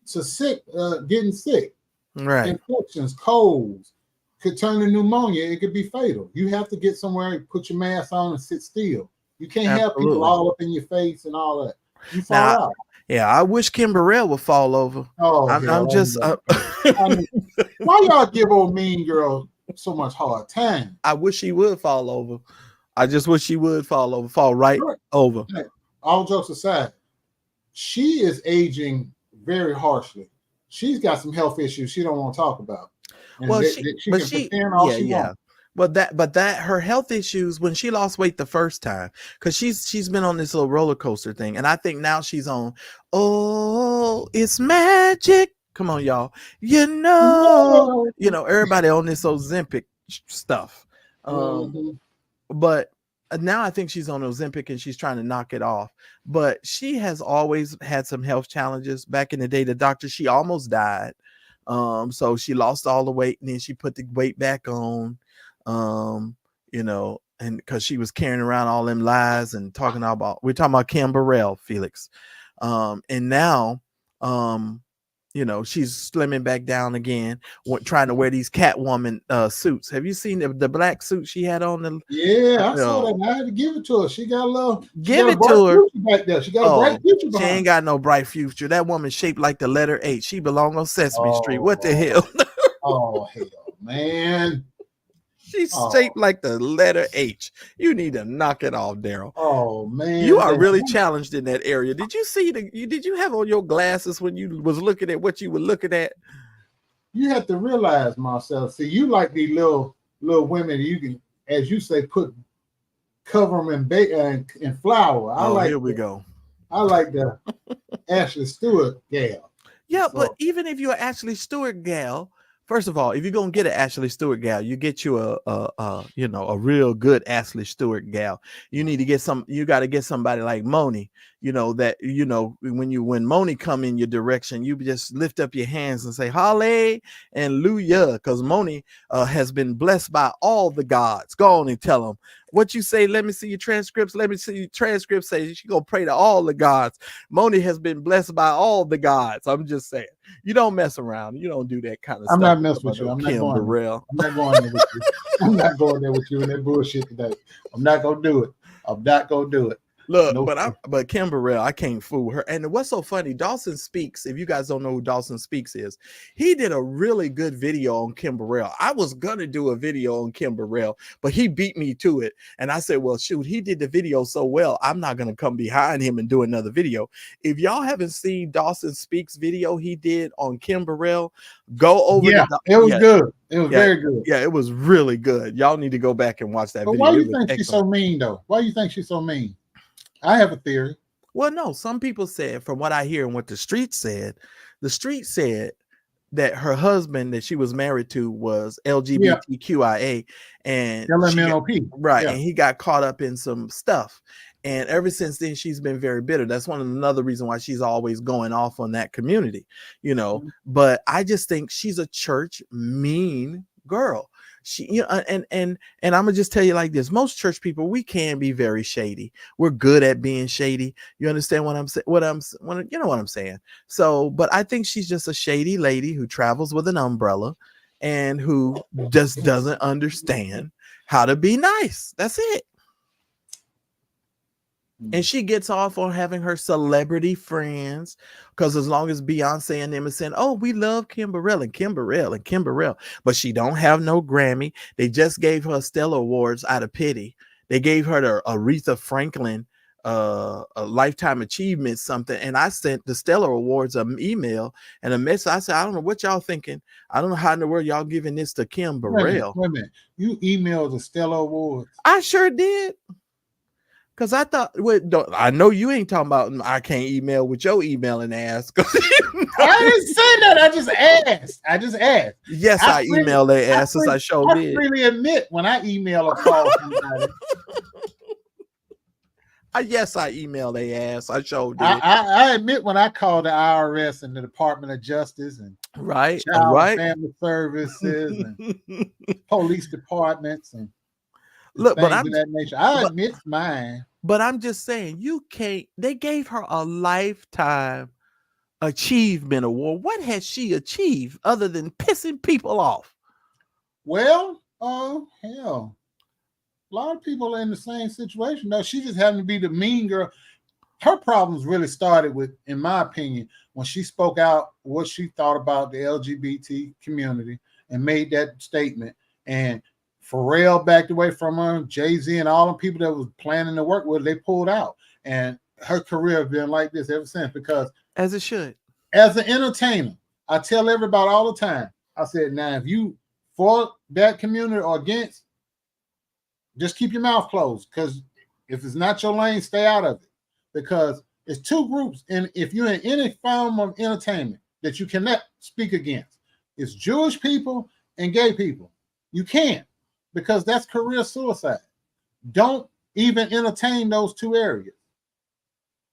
to getting sick. Right. Infections, colds. Could turn to pneumonia. It could be fatal. You have to get somewhere and put your mask on and sit still. You can't have people all up in your face and all that. You fall out. Yeah, I wish Kim Burrell would fall over. Oh, I'm just. I mean, why y'all give old mean girl so much hard time? I wish she would fall over. I just wish she would fall over, fall right over. Hey, all jokes aside, she is aging very harshly. She's got some health issues she don't want to talk about. Well, but that her health issues when she lost weight the first time, because she's been on this little roller coaster thing, and I think now she's on. Oh, it's magic! Come on, y'all. You know, everybody on this Ozempic stuff. But now I think she's on Ozempic and she's trying to knock it off. But she has always had some health challenges. Back in the day, the doctor, she almost died. So she lost all the weight and then she put the weight back on, and because she was carrying around all them lies and we're talking about Kim Burrell, Felix. And now, she's slimming back down again, trying to wear these Catwoman suits. Have you seen the black suit she had on? Yeah, I saw that. I had to give it to her. She got a little. Give it to her. Back there. She got a bright future behind. She ain't got no bright future. That woman shaped like the letter H. She belong on Sesame Street. What the hell? Oh hell, man. She's shaped like the letter H. You need to knock it off, Daryl. Oh man, you are really challenged in that area. Did you see did you have on your glasses when you was looking at what you were looking at? You have to realize, Marcel. See, you like these little women. You can, as you say, cover them in flour. Here we go. I like the Ashley Stewart gal. Yeah, but even if you're Ashley Stewart gal. First of all, if you're gonna get an Ashley Stewart gal, you get you a real good Ashley Stewart gal. You need to get you got to get somebody like Moni, when Moni come in your direction, you just lift up your hands and say hallelujah, because Moni has been blessed by all the gods. Go on and tell them what you say. Let me see your transcripts. Let me see your transcripts. Say she gonna pray to all the gods. Moni has been blessed by all the gods. I'm just saying, you don't mess around. You don't do that kind of stuff. I'm not messing with you. I'm not going there with you. I'm not going there with you and that bullshit today. I'm not gonna do it. I'm not gonna do it. Look, but Kim Burrell, I can't fool her. And what's so funny, Dawson Speaks, if you guys don't know who Dawson Speaks is, he did a really good video on Kim Burrell. I was gonna do a video on Kim Burrell, but he beat me to it. And I said, well, shoot, he did the video so well, I'm not gonna come behind him and do another video. If y'all haven't seen Dawson Speaks video he did on Kim Burrell, go over. Yeah, it was good. It was very good. Yeah, it was really good. Y'all need to go back and watch that video. Why do you think she's so mean, though? Why do you think she's so mean? I have a theory. Well, no, some people said, from what I hear and what the street said that her husband that she was married to was Yeah, LGBTQIA, and LMNOP. right, Yeah. and he got caught up in some stuff. And ever since then, she's been very bitter. That's another reason why she's always going off on that community, But I just think she's a church mean girl. She, and I'm gonna just tell you like this: most church people, we can be very shady. We're good at being shady. You understand what I'm saying? You know what I'm saying? So, but I think she's just a shady lady who travels with an umbrella and who just doesn't understand how to be nice. That's it. And she gets off on having her celebrity friends, because as long as Beyonce and them are saying, "Oh, we love Kim Burrell and Kim Burrell and Kim Burrell," but she don't have no Grammy. They just gave her Stella Awards out of pity. They gave her the Aretha Franklin a lifetime achievement something, and I sent the Stella Awards an email and a message. I said, "I don't know what y'all thinking. I don't know how in the world y'all giving this to Kim Burrell." Wait a minute. You emailed the Stella Awards. I sure did. Because I thought, I know you ain't talking about I can't email with your emailing ass. I didn't say that. I just asked. Yes, I email their asses. I sure did. I freely admit when I email or call somebody. Yes, I email their ass. I sure did. I admit when I call the IRS and the Department of Justice and Child and Family Services and police departments and look, but of that nature. I admit mine. But I'm just saying, you can't. They gave her a lifetime achievement award. What has she achieved other than pissing people off? Well, hell, a lot of people are in the same situation. No, she just happened to be the mean girl. Her problems really started with, in my opinion, when she spoke out what she thought about the LGBT community and made that statement. And Pharrell backed away from her, Jay-Z and all the people that was planning to work with, they pulled out. And her career has been like this ever since, because as it should. As an entertainer, I tell everybody all the time, I said, now, if you for that community or against, just keep your mouth closed, because if it's not your lane, stay out of it. Because it's two groups, and if you're in any form of entertainment that you cannot speak against, it's Jewish people and gay people. You can't, because that's career suicide. Don't even entertain those two areas.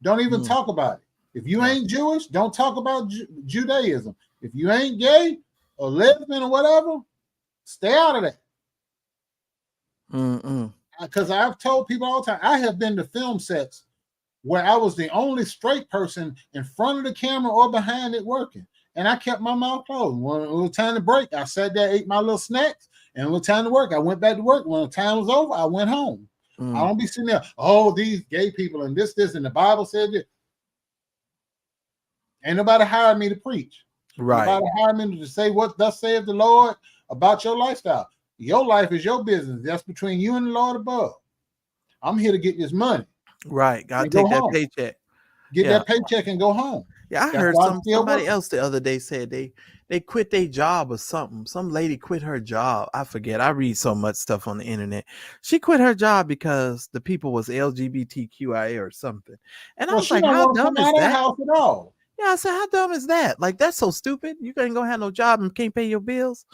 Don't even talk about it. If you ain't Jewish, don't talk about Judaism. If you ain't gay or lesbian or whatever, stay out of that. Because I've told people all the time, I have been to film sets where I was the only straight person in front of the camera or behind it working. And I kept my mouth closed. When it was time to break, I sat there, ate my little snacks, and when it was time to work, I went back to work. When the time was over, I went home. I don't be sitting there, oh, these gay people and this, and the Bible said this. Ain't nobody hired me to preach. Right. Nobody hired me to say what thus saith the Lord about your lifestyle. Your life is your business. That's between you and the Lord above. I'm here to get this money. Right. Gotta take that paycheck. Get that paycheck and go home. Yeah, I heard somebody else the other day said they quit their job or something. Some lady quit her job. I forget. I read so much stuff on the internet. She quit her job because the people was LGBTQIA or something. And I was like, how dumb is that? House at all. Yeah, I said, how dumb is that? Like, that's so stupid. You ain't gonna have no job and can't pay your bills.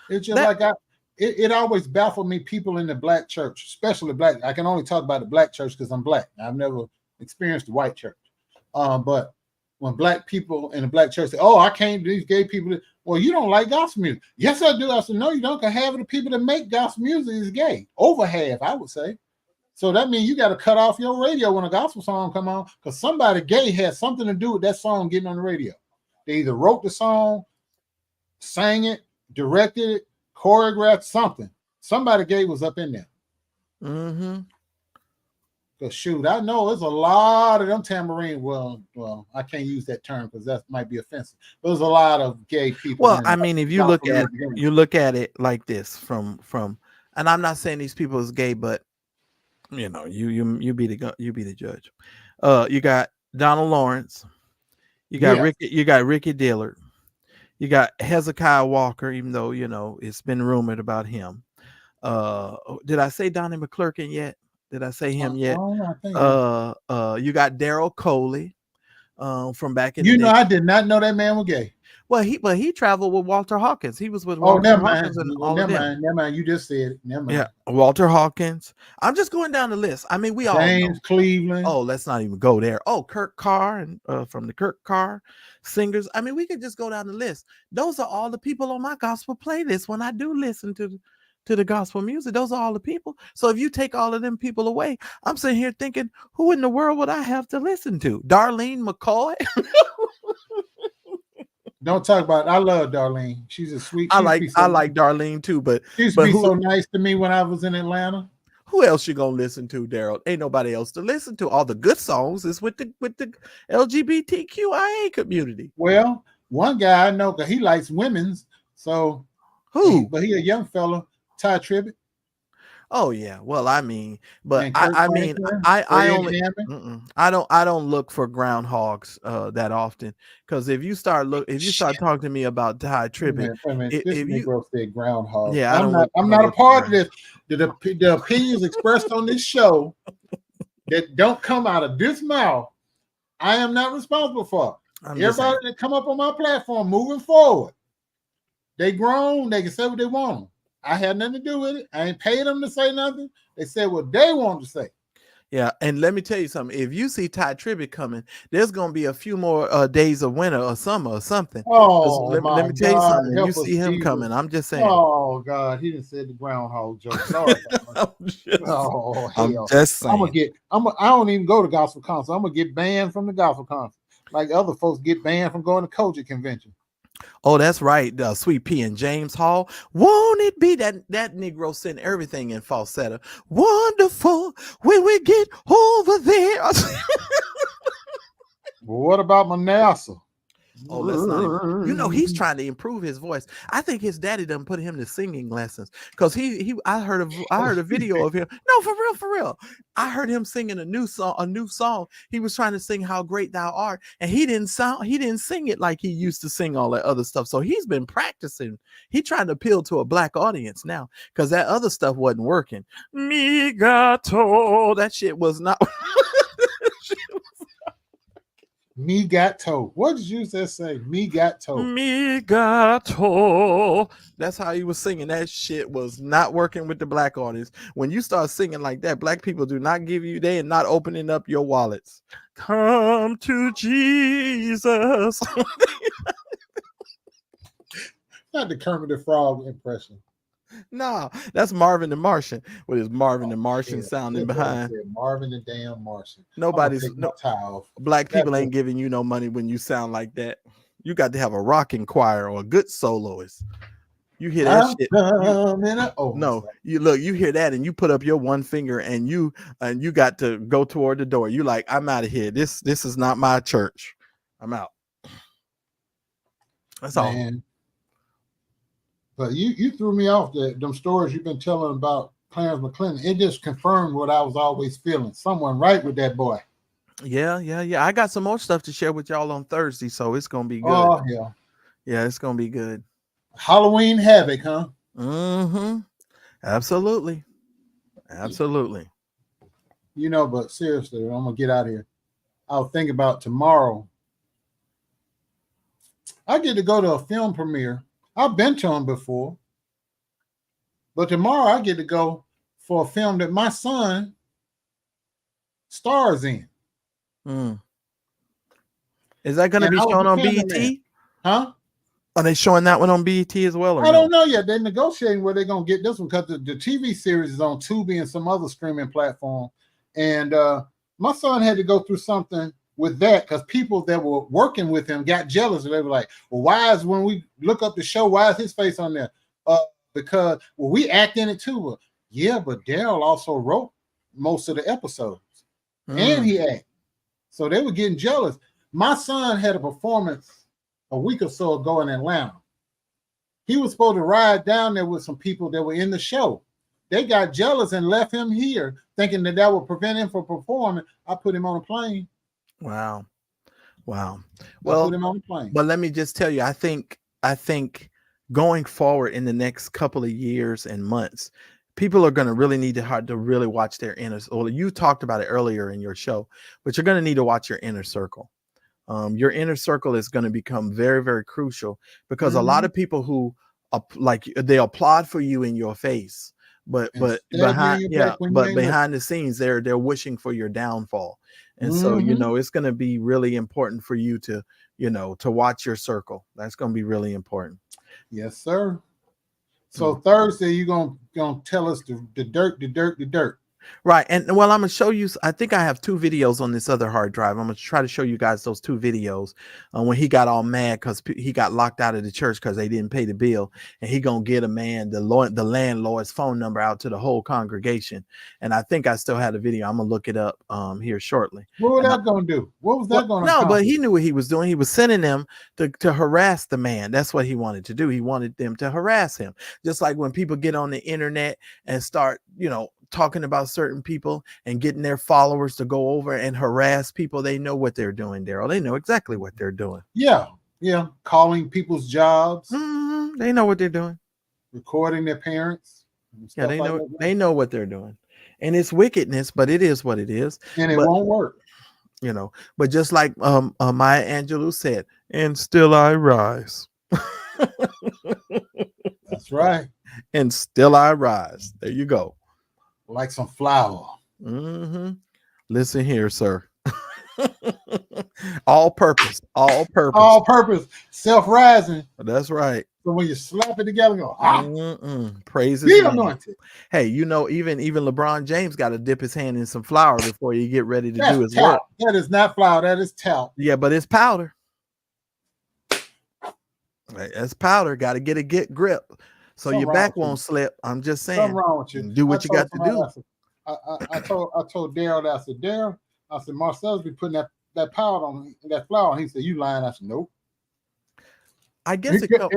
It's just it always baffled me, people in the black church, especially black. I can only talk about the black church because I'm black. I've never experienced the white church. But when black people in the black church say, oh, I can't do these gay people. Well, you don't like gospel music. Yes, I do. I said, no, you don't. Because half of the people that make gospel music is gay. Over half, I would say. So that means you got to cut off your radio when a gospel song come on, because somebody gay has something to do with that song getting on the radio. They either wrote the song, sang it, directed it, choreographed something. Somebody gay was up in there. Because shoot, I know there's a lot of them tambourine. Well, I can't use that term because that might be offensive. There's a lot of gay people. Well, I mean, if you look at it like this from, and I'm not saying these people is gay, but you know, you be the judge. You got Donald Lawrence, you got Ricky Dillard, you got Hezekiah Walker, even though you know it's been rumored about him. Did I say Donnie McClurkin yet? Did I say him yet? I think so. You got Daryl Coley, from back in the You know, day. I did not know that man was gay. Well, he traveled with Walter Hawkins. He was with Oh, Walter never Hawkins mind. and all of Never them. mind. Never mind. You just said it. Never mind. Yeah, Walter Hawkins. I'm just going down the list. I mean, we all know. James Cleveland. Oh, let's not even go there. Oh, Kirk Carr and from the Kirk Carr singers. I mean, we could just go down the list. Those are all the people on my gospel playlist when I do listen to the gospel music. Those are all the people. So if you take all of them people away, I'm sitting here thinking, who in the world would I have to listen to? Darlene McCoy. Don't talk about it. I love Darlene. She's a sweet. I like Darlene too, but she used to be so nice to me when I was in Atlanta. Who else you gonna listen to, Daryl? Ain't nobody else to listen to. All the good songs is with the LGBTQIA community. Well, one guy I know, because he likes women's. So who? But he a young fella, Ty Tribbett. Oh yeah. Well, I mean, but I don't look for groundhogs that often, because if you start talking to me about Ty Tribbett, this Negro said groundhog. Yeah, I'm not a part of this. The opinions expressed on this show that don't come out of this mouth, I am not responsible for. Everybody that come up on my platform moving forward, they grown, they can say what they want. I had nothing to do with it. I ain't paid them to say nothing. They said what they want to say. Yeah, and let me tell you something. If you see Ty Tribbett coming, there's gonna be a few more days of winter or summer or something. Oh, let me tell you something. You see him Jesus. Coming. I'm just saying. Oh God, he just said the groundhog joke. Sorry. I'm just saying. I don't even go to gospel concert. I'm gonna get banned from the gospel concert, like other folks get banned from going to Kojic convention. Oh, that's right. Sweet Pea and James Hall. Won't it be that Negro sent everything in falsetto? Wonderful when we get over there. What about Manasseh? Oh, let's not even, you know, he's trying to improve his voice. I think his daddy done put him to singing lessons, because I heard a video of him. No, for real. I heard him singing a new song. He was trying to sing How Great Thou Art, and he didn't sing it like he used to sing all that other stuff. So he's been practicing. He trying to appeal to a black audience now, because that other stuff wasn't working. Me gato, that shit was not. Me got told. What did you just say? Me got told. Me got told. That's how he was singing. That shit was not working with the black audience. When you start singing like that, black people do not give you, they are not opening up your wallets. Come to Jesus. Not the Kermit the Frog impression. No, that's Marvin the Martian with his Marvin the Martian sounding behind. Marvin the damn Martian. Black people ain't giving you no money when you sound like that. You got to have a rocking choir or a good soloist. You hear that shit. You hear that and you put up your one finger and you got to go toward the door. You like, I'm out of here. This is not my church. I'm out. That's all. But you threw me off them stories you've been telling about Clarence McClendon. It just confirmed what I was always feeling. Someone right with that boy. Yeah. I got some more stuff to share with y'all on Thursday, so it's gonna be good. Oh yeah. Yeah, it's gonna be good. Halloween havoc, huh? Mm-hmm. Absolutely. You know, but seriously, I'm gonna get out of here. I'll think about tomorrow. I get to go to a film premiere. I've been to them before, but tomorrow I get to go for a film that my son stars in. Is that going to be shown on BET? Huh? Are they showing that one on BET as well? I don't know yet. They're negotiating where they're going to get this one, because the TV series is on Tubi and some other streaming platform. And my son had to go through something with that, because people that were working with him got jealous, and they were like, well, why is, when we look up the show, why is his face on there? Because, well, we act in it too. Well, yeah, but Daryl also wrote most of the episodes and he acted. So they were getting jealous. My son had a performance a week or so ago in Atlanta. He was supposed to ride down there with some people that were in the show. They got jealous and left him here, thinking that would prevent him from performing. I put him on a plane. Wow. Well, but let me just tell you, I think going forward in the next couple of years and months, people are going to really need to really watch their inner. Well, you talked about it earlier in your show, but you're going to need to watch your inner circle. Your inner circle is going to become very, very crucial, because a lot of people who like they applaud for you in your face, but behind behind the scenes they're wishing for your downfall. And so, you know, it's going to be really important for you to, you know, to watch your circle. That's going to be really important. Yes, sir. So Thursday, you're gonna tell us the dirt. Right. And well, I'm gonna show you. I think I have 2 videos on this other hard drive. I'm gonna try to show you guys those 2 videos when he got all mad because he got locked out of the church because they didn't pay the bill, and he gonna get a man the landlord's phone number out to the whole congregation. And I think I still had a video. I'm gonna look it up here shortly. What was that gonna do? What was that gonna? No, but he knew what he was doing. He was sending them to harass the man. That's what he wanted to do. He wanted them to harass him, just like when people get on the internet and start, you know, talking about certain people and getting their followers to go over and harass people. They know what they're doing, Daryl. They know exactly what they're doing. Yeah. Calling people's jobs. They know what they're doing. Recording their parents. Yeah, they know. They know what they're doing, and it's wickedness, but it is what it is. And it won't work. You know, but just like Maya Angelou said, and still I rise. That's right. And still I rise. There you go. Like some flour. Listen here, sir. All purpose, self-rising. That's right. So when you slap it together, go, praise His name. Anointed. Hey, you know, even LeBron James got to dip his hand in some flour before you get ready to do his work. That is not flour, that is talc. Yeah, but it's powder. That's powder. Got to get grip. So your back won't slip. I'm just saying. Something wrong with you. Do what you got to do. I told Daryl that. I said, Daryl, Marcel's be putting that powder on that flour. He said, you lying. I said, nope. I guess it comes.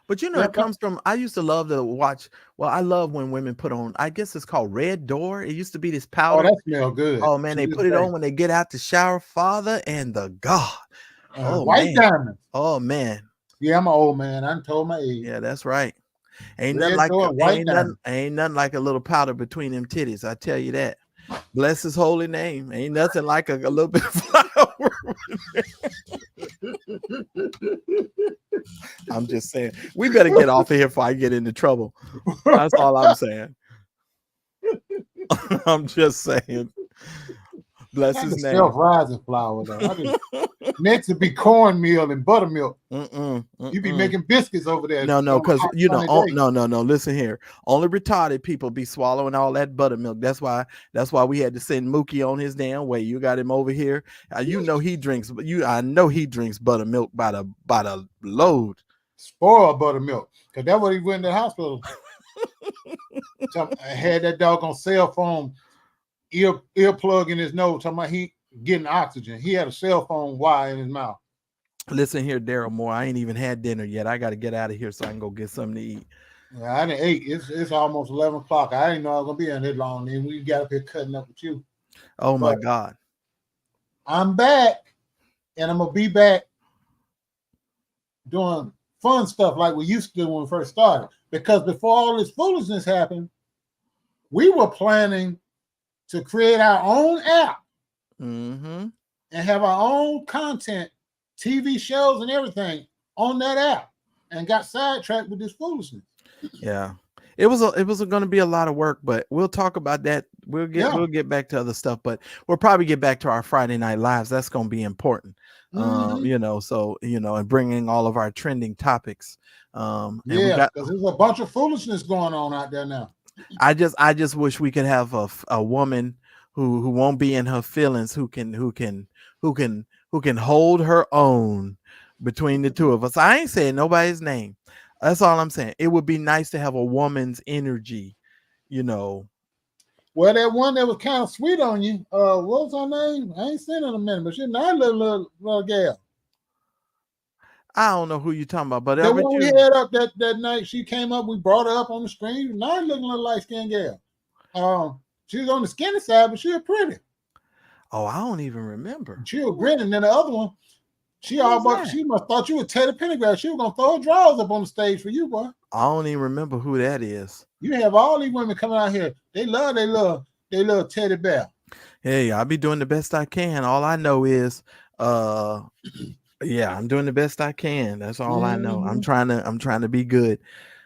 But you know, it comes from, I used to love to watch. Well, I love when women put on, I guess it's called Red Door. It used to be this powder. Oh, that smells good. Oh man, they put it on when they get out the shower. Father and the God. White diamonds. Oh man. Yeah, I'm an old man. I told my age. Yeah, that's right. Ain't nothing like a little powder between them titties. I tell you that. Bless His holy name. Ain't nothing like a little bit of flour. I'm just saying. We better get off of here before I get into trouble. That's all I'm saying. I'm just saying. Bless His name. Self-rising flour though. Next would be cornmeal and buttermilk. You be making biscuits over there. No, because you know, no. Listen here. Only retarded people be swallowing all that buttermilk. That's why we had to send Mookie on his damn way. You got him over here. You know he drinks. I know he drinks buttermilk by the load. Spoiled buttermilk, because that's what he went to the hospital. I had that doggone cell phone earplug in his nose, talking about he getting oxygen. He had a cell phone wire in his mouth. Listen here, Daryl Moore. I ain't even had dinner yet. I got to get out of here so I can go get something to eat. Yeah, I didn't eat. It's almost 11 o'clock. I didn't know I was gonna be in this long. Then we got up here cutting up with you. Oh my God. I'm back, and I'm gonna be back doing fun stuff like we used to do when we first started. Because before all this foolishness happened, we were planning to create our own app and have our own content, TV shows and everything on that app, and got sidetracked with this foolishness. Yeah, it was going to be a lot of work, but we'll talk about that. We'll get back to other stuff, but we'll probably get back to our Friday night lives. That's going to be important. You know, so you know, and bringing all of our trending topics. Because there's a bunch of foolishness going on out there now. I just wish we could have a woman who won't be in her feelings, who can hold her own between the two of us. I ain't saying nobody's name. That's all I'm saying. It would be nice to have a woman's energy, you know. Well, that one that was kind of sweet on you, what was her name? I ain't seen her in a minute, but she's a nice little gal. I don't know who you're talking about, but that one we had up that night, she came up, we brought her up on the screen. Nice looking little light-skinned gal. She was on the skinny side, but she was pretty. Oh, I don't even remember. She was grinning. Then the other one, she must thought you were Teddy Pendergrass. She was gonna throw her drawers up on the stage for you, boy. I don't even remember who that is. You have all these women coming out here. They love they little teddy bear. Hey, I'll be doing the best I can. All I know is, yeah, I'm doing the best I can. That's all I know. I'm trying to be good.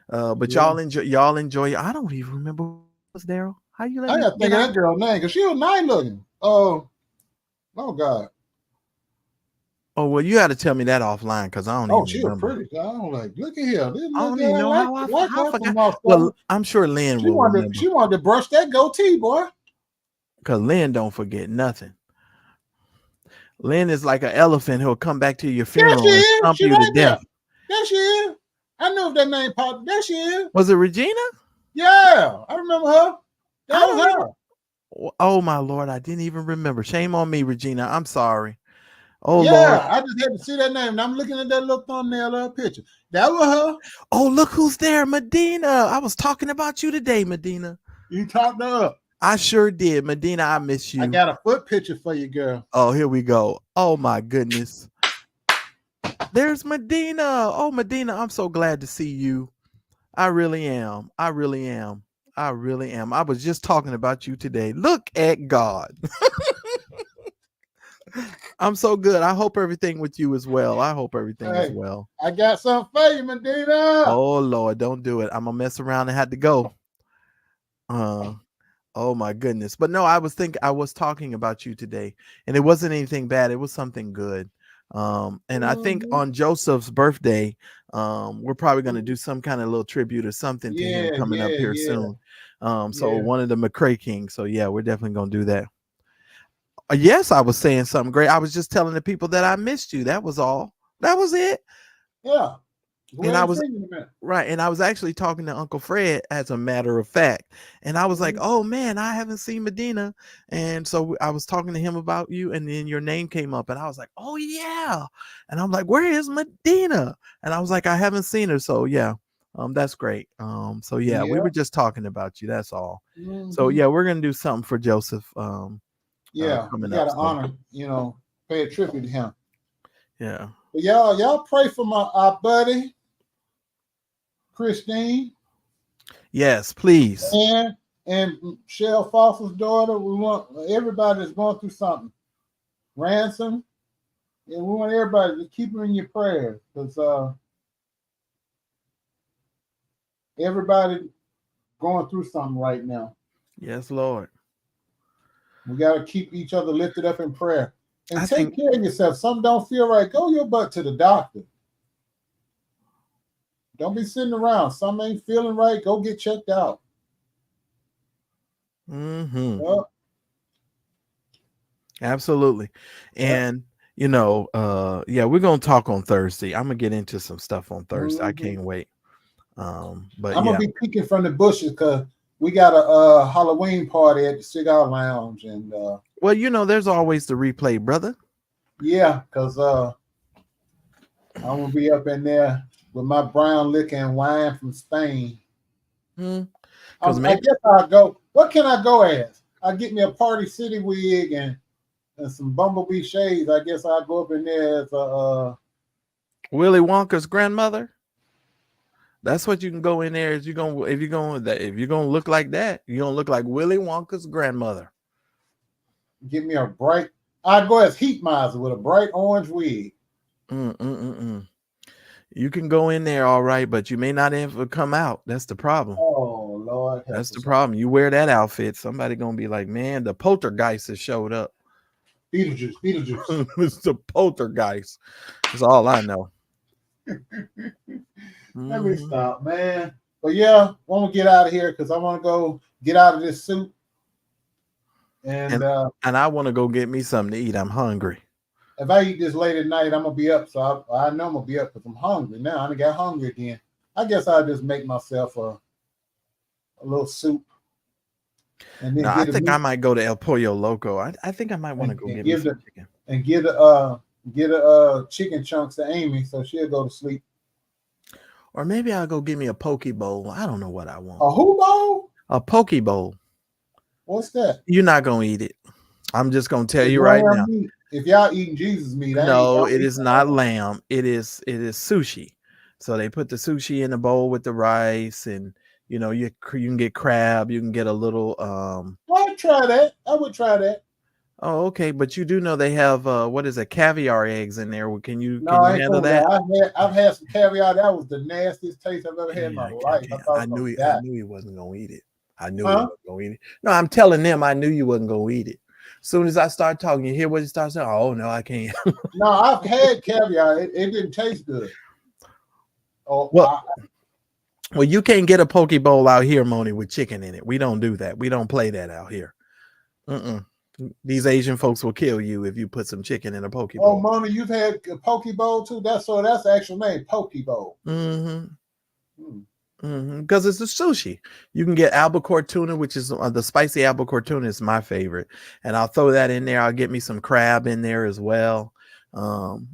But y'all enjoy. I don't even remember what was Daryl. How you let I me gotta think of that girl's name because she was nice looking. Oh God. Oh well, you got to tell me that offline because I don't even She remember. was pretty. I don't like. Look at here. This I little don't even girl know how like I her forgot. Well, I'm sure Lynn will remember. She wanted to brush that goatee, boy. Because Lynn don't forget nothing. Lynn is like an elephant who'll come back to your funeral and stomp She you to right death. There she is. I knew if that name popped. There she is. Was it Regina? Yeah, I remember her. That was her. Oh my Lord, I didn't even remember. Shame on me, Regina. I'm sorry. Oh yeah, Lord. I just had to see that name. And I'm looking at that little thumbnail of her picture. That was her. Oh, look who's there, Medina. I was talking about you today, Medina. You talked to her. I sure did. Medina, I miss you. I got a foot picture for you, girl. Oh, here we go. Oh my goodness. There's Medina. Oh, Medina, I'm so glad to see you. I really am. I really am. I really am. I was just talking about you today. Look at God. I'm so good. I hope everything with you is well. I hope everything is well. I got something for you, Medina. Oh Lord, don't do it. I'm gonna mess around and have to go. Oh my goodness. But no, I was talking about you today, and it wasn't anything bad. It was something good. And I think on Joseph's birthday, we're probably going to do some kind of little tribute or something to him coming up here soon. So one of the McCrae Kings. So yeah, we're definitely going to do that. Yes, I was saying something great. I was just telling the people that I missed you. That was all. That was it. Yeah. And I was right, and I was actually talking to Uncle Fred as a matter of fact, and I was like, "Oh man, I haven't seen Medina," and so I was talking to him about you, and then your name came up, and I was like, "Oh yeah," and I'm like, "Where is Medina?" And I was like, "I haven't seen her," so yeah, that's great. So yeah, we were just talking about you. That's all. So yeah, we're gonna do something for Joseph. Coming up. Got to honor, pay a tribute to him. Yeah. But y'all pray for our buddy. Christine. Yes, please. And Michelle Foster's daughter. We want everybody that's going through something. Ransom. And we want everybody to keep them in your prayers because everybody going through something right now. Yes, Lord. We got to keep each other lifted up in prayer. And take care of yourself. Something don't feel right. Go your butt to the doctor. Don't be sitting around. Something ain't feeling right. Go get checked out. Absolutely. And we're gonna talk on Thursday. I'm gonna get into some stuff on Thursday. I can't wait. But I'm gonna be peeking from the bushes because we got a Halloween party at the Cigar Lounge, and well, there's always the replay, brother. Yeah, because I'm gonna be up in there with my brown liquor and wine from Spain. I guess I'll go. What can I go as? I get me a Party City wig and some bumblebee shades. I guess I'll go up in there as a Willy Wonka's grandmother. That's what you can go in there. If you're gonna look like that, you're gonna look like Willy Wonka's grandmother. Give me a bright. I go as Heat Miser with a bright orange wig. You can go in there all right, but you may not ever come out. That's the problem. Oh Lord, that's the problem. You wear that outfit, somebody gonna be like, "Man, the poltergeist has showed up." Beetlejuice. It's the poltergeist. That's all I know. Let me stop, man. But yeah, I want to get out of here because I want to go get out of this suit. And I want to go get me something to eat. I'm hungry. If I eat this late at night, I'm gonna be up. So I know I'm gonna be up because I'm hungry now. I got hungry again. I guess I'll just make myself a little soup. And then I think I might go to El Pollo Loco. I think I might want to go get me some chicken. And get a chicken chunks to Amy so she'll go to sleep. Or maybe I'll go get me a poke bowl. I don't know what I want. A who bowl? A poke bowl. What's that? You're not gonna eat it. I'm just gonna tell you right now. Meat. If y'all eating Jesus meat, no, it is not lamb. It is sushi. So they put the sushi in the bowl with the rice and You know, you can get crab, you can get a little I'd try that. I would try that. Oh, okay, but you do know they have what is it, caviar eggs in there. Can you No, I ain't handle cool that? that. I've had some caviar. That was the nastiest taste I've ever had in my I life. I can't. thought I I was knew gonna die. he wasn't gonna eat it. I knew he Huh? wasn't gonna eat it. No, I'm telling them I knew you wasn't gonna eat it. As soon as I start talking, you hear what he starts saying. Oh no, I can't. No, I've had caviar. It didn't taste good. Oh, Well, you can't get a poke bowl out here, Moni, with chicken in it. We don't do that. We don't play that out here. These Asian folks will kill you if you put some chicken in a poke bowl. Oh, Mona, you've had a poke bowl too. That's the actual name, poke bowl. Because it's a sushi. You can get albacore tuna, which is the spicy albacore tuna is my favorite, and I'll throw that in there. I'll get me some crab in there as well.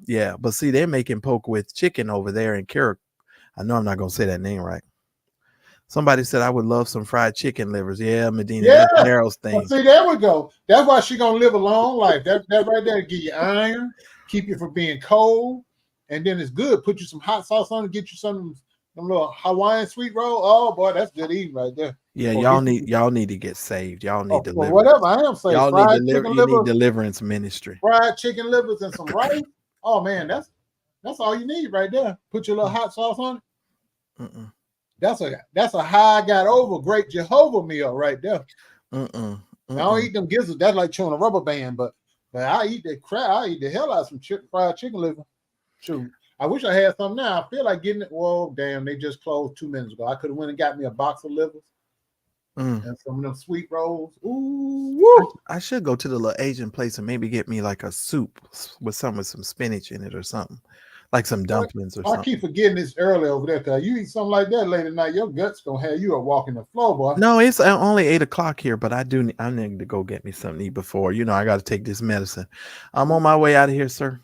Yeah, but see, they're making poke with chicken over there in Keurig. I know I'm not gonna say that name right. Somebody said I would love some fried chicken livers. Yeah, Medina, that's Daryl's thing. Well, see, there we go. That's why she's gonna live a long life. That right there give you iron, keep you from being cold, and then it's good. Put you some hot sauce on it, get you some little Hawaiian sweet roll. Oh boy, that's good eating right there. Yeah, y'all need to get saved. Y'all need deliverance. Well, whatever I am saying, y'all need deliverance ministry. Fried chicken livers and some rice. Oh man, that's all you need right there. Put your little hot sauce on it. That's a how I got over great Jehovah meal right there. I don't eat them gizzards. That's like chewing a rubber band, but I eat that crap. I eat the hell out of some fried chicken liver. Shoot, I wish I had some now. I feel like getting it. Well, damn, they just closed 2 minutes ago. I could have went and got me a box of livers and some of them sweet rolls. Ooh, I should go to the little Asian place and maybe get me like a soup with some spinach in it or something. Like some dumplings or something. I keep forgetting it's early over there because you eat something like that late at night, your guts gonna have you a walking the floor, boy. No, it's only 8 o'clock here, but I need to go get me something to eat before. You know, I got to take this medicine. I'm on my way out of here, sir.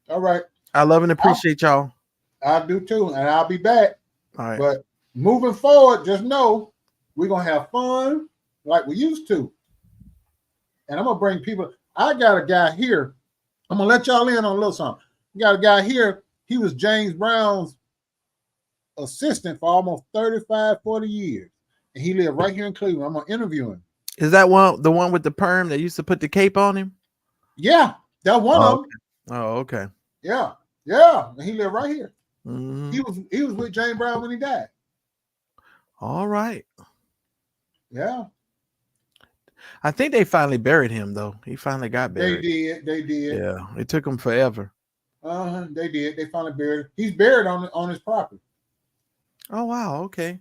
All right. I love and appreciate y'all. I do too, and I'll be back. All right. But moving forward, just know we're gonna have fun like we used to. And I'm gonna bring people. I got a guy here. I'm gonna let y'all in on a little something. We got a guy here. He was James Brown's assistant for almost 35, 40 years. And he lived right here in Cleveland. I'm going to interview him. Is that the one with the perm that used to put the cape on him? Yeah, that's one of them. Oh, okay. Yeah. And he lived right here. Mm-hmm. He was with James Brown when he died. All right. Yeah. I think they finally buried him, though. He finally got buried. They did. Yeah, it took him forever. They did. They finally buried him. He's buried on his property. Oh, wow. Okay.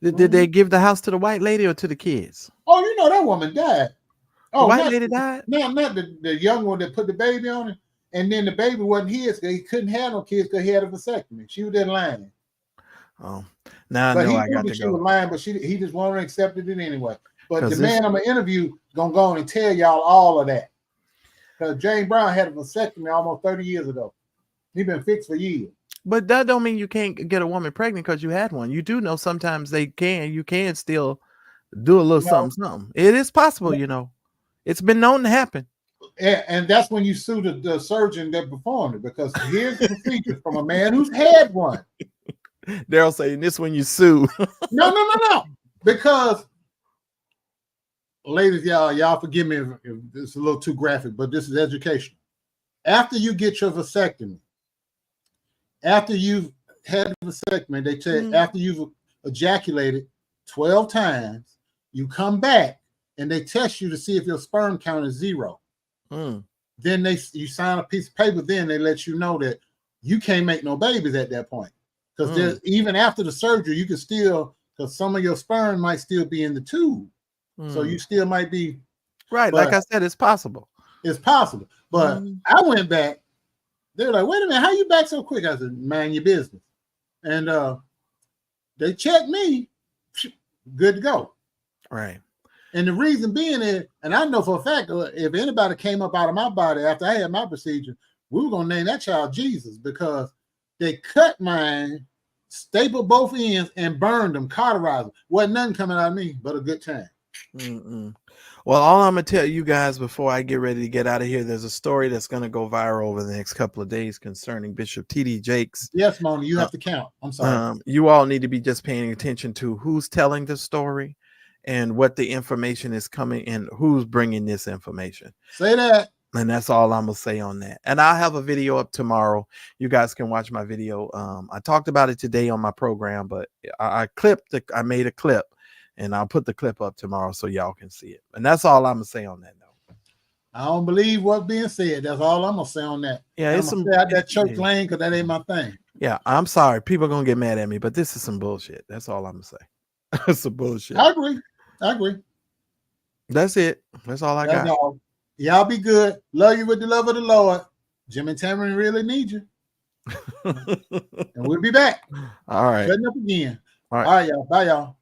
Did they give the house to the white lady or to the kids? Oh, you know, that woman died. Oh, the white lady died? No, not the young one that put the baby on it. And then the baby wasn't his because he couldn't have no kids because he had a vasectomy. She was in line. Oh, now I know I got to go. She was lying, but he just wanted to accept it anyway. But the man I'm going to interview going to go on and tell y'all all of that. Because James Brown had a vasectomy almost 30 years ago. He's been fixed for years. But that don't mean you can't get a woman pregnant because you had one. You do know sometimes you can still do a little something. It is possible, you know. It's been known to happen. And that's when you sue the surgeon that performed it, because here's the procedure from a man who's had one. Daryl saying this when you sue. No. Because, ladies, y'all forgive me if it's a little too graphic, but this is education. After you get your vasectomy, after you've had a vasectomy, they tell after you've ejaculated 12 times, you come back and they test you to see if your sperm count is 0. Then you sign a piece of paper. Then they let you know that you can't make no babies at that point, because even after the surgery, you can still, because some of your sperm might still be in the tube, so you still might be right. Like I said, it's possible. It's possible. But I went back. They were like, "Wait a minute, how you back so quick?" I said, "Mind your business." And they checked me, good to go. Right. And the reason being is, and I know for a fact, if anybody came up out of my body after I had my procedure, we were going to name that child Jesus, because they cut mine, stapled both ends, and burned them, cauterized them. Wasn't nothing coming out of me but a good time. Well, all I'm gonna tell you guys before I get ready to get out of here, there's a story that's gonna go viral over the next couple of days concerning Bishop T.D. Jakes. Yes, Mona, you have to count. I'm sorry. You all need to be just paying attention to who's telling the story and what the information is coming and who's bringing this information. Say that. And that's all I'm gonna say on that. And I'll have a video up tomorrow. You guys can watch my video. I talked about it today on my program, but I made a clip, and I'll put the clip up tomorrow so y'all can see it. And that's all I'm gonna say on that note. I don't believe what's being said. That's all I'm gonna say on that. Yeah, it's some out that church lane because that ain't my thing. Yeah, I'm sorry. People are gonna get mad at me, but this is some bullshit. That's all I'm gonna say. It's some bullshit. I agree. That's it. That's all I got. All. Y'all be good. Love you with the love of the Lord. Jim and Tamara really need you. And we'll be back. All right. Setting up again. All right, y'all. Bye, y'all.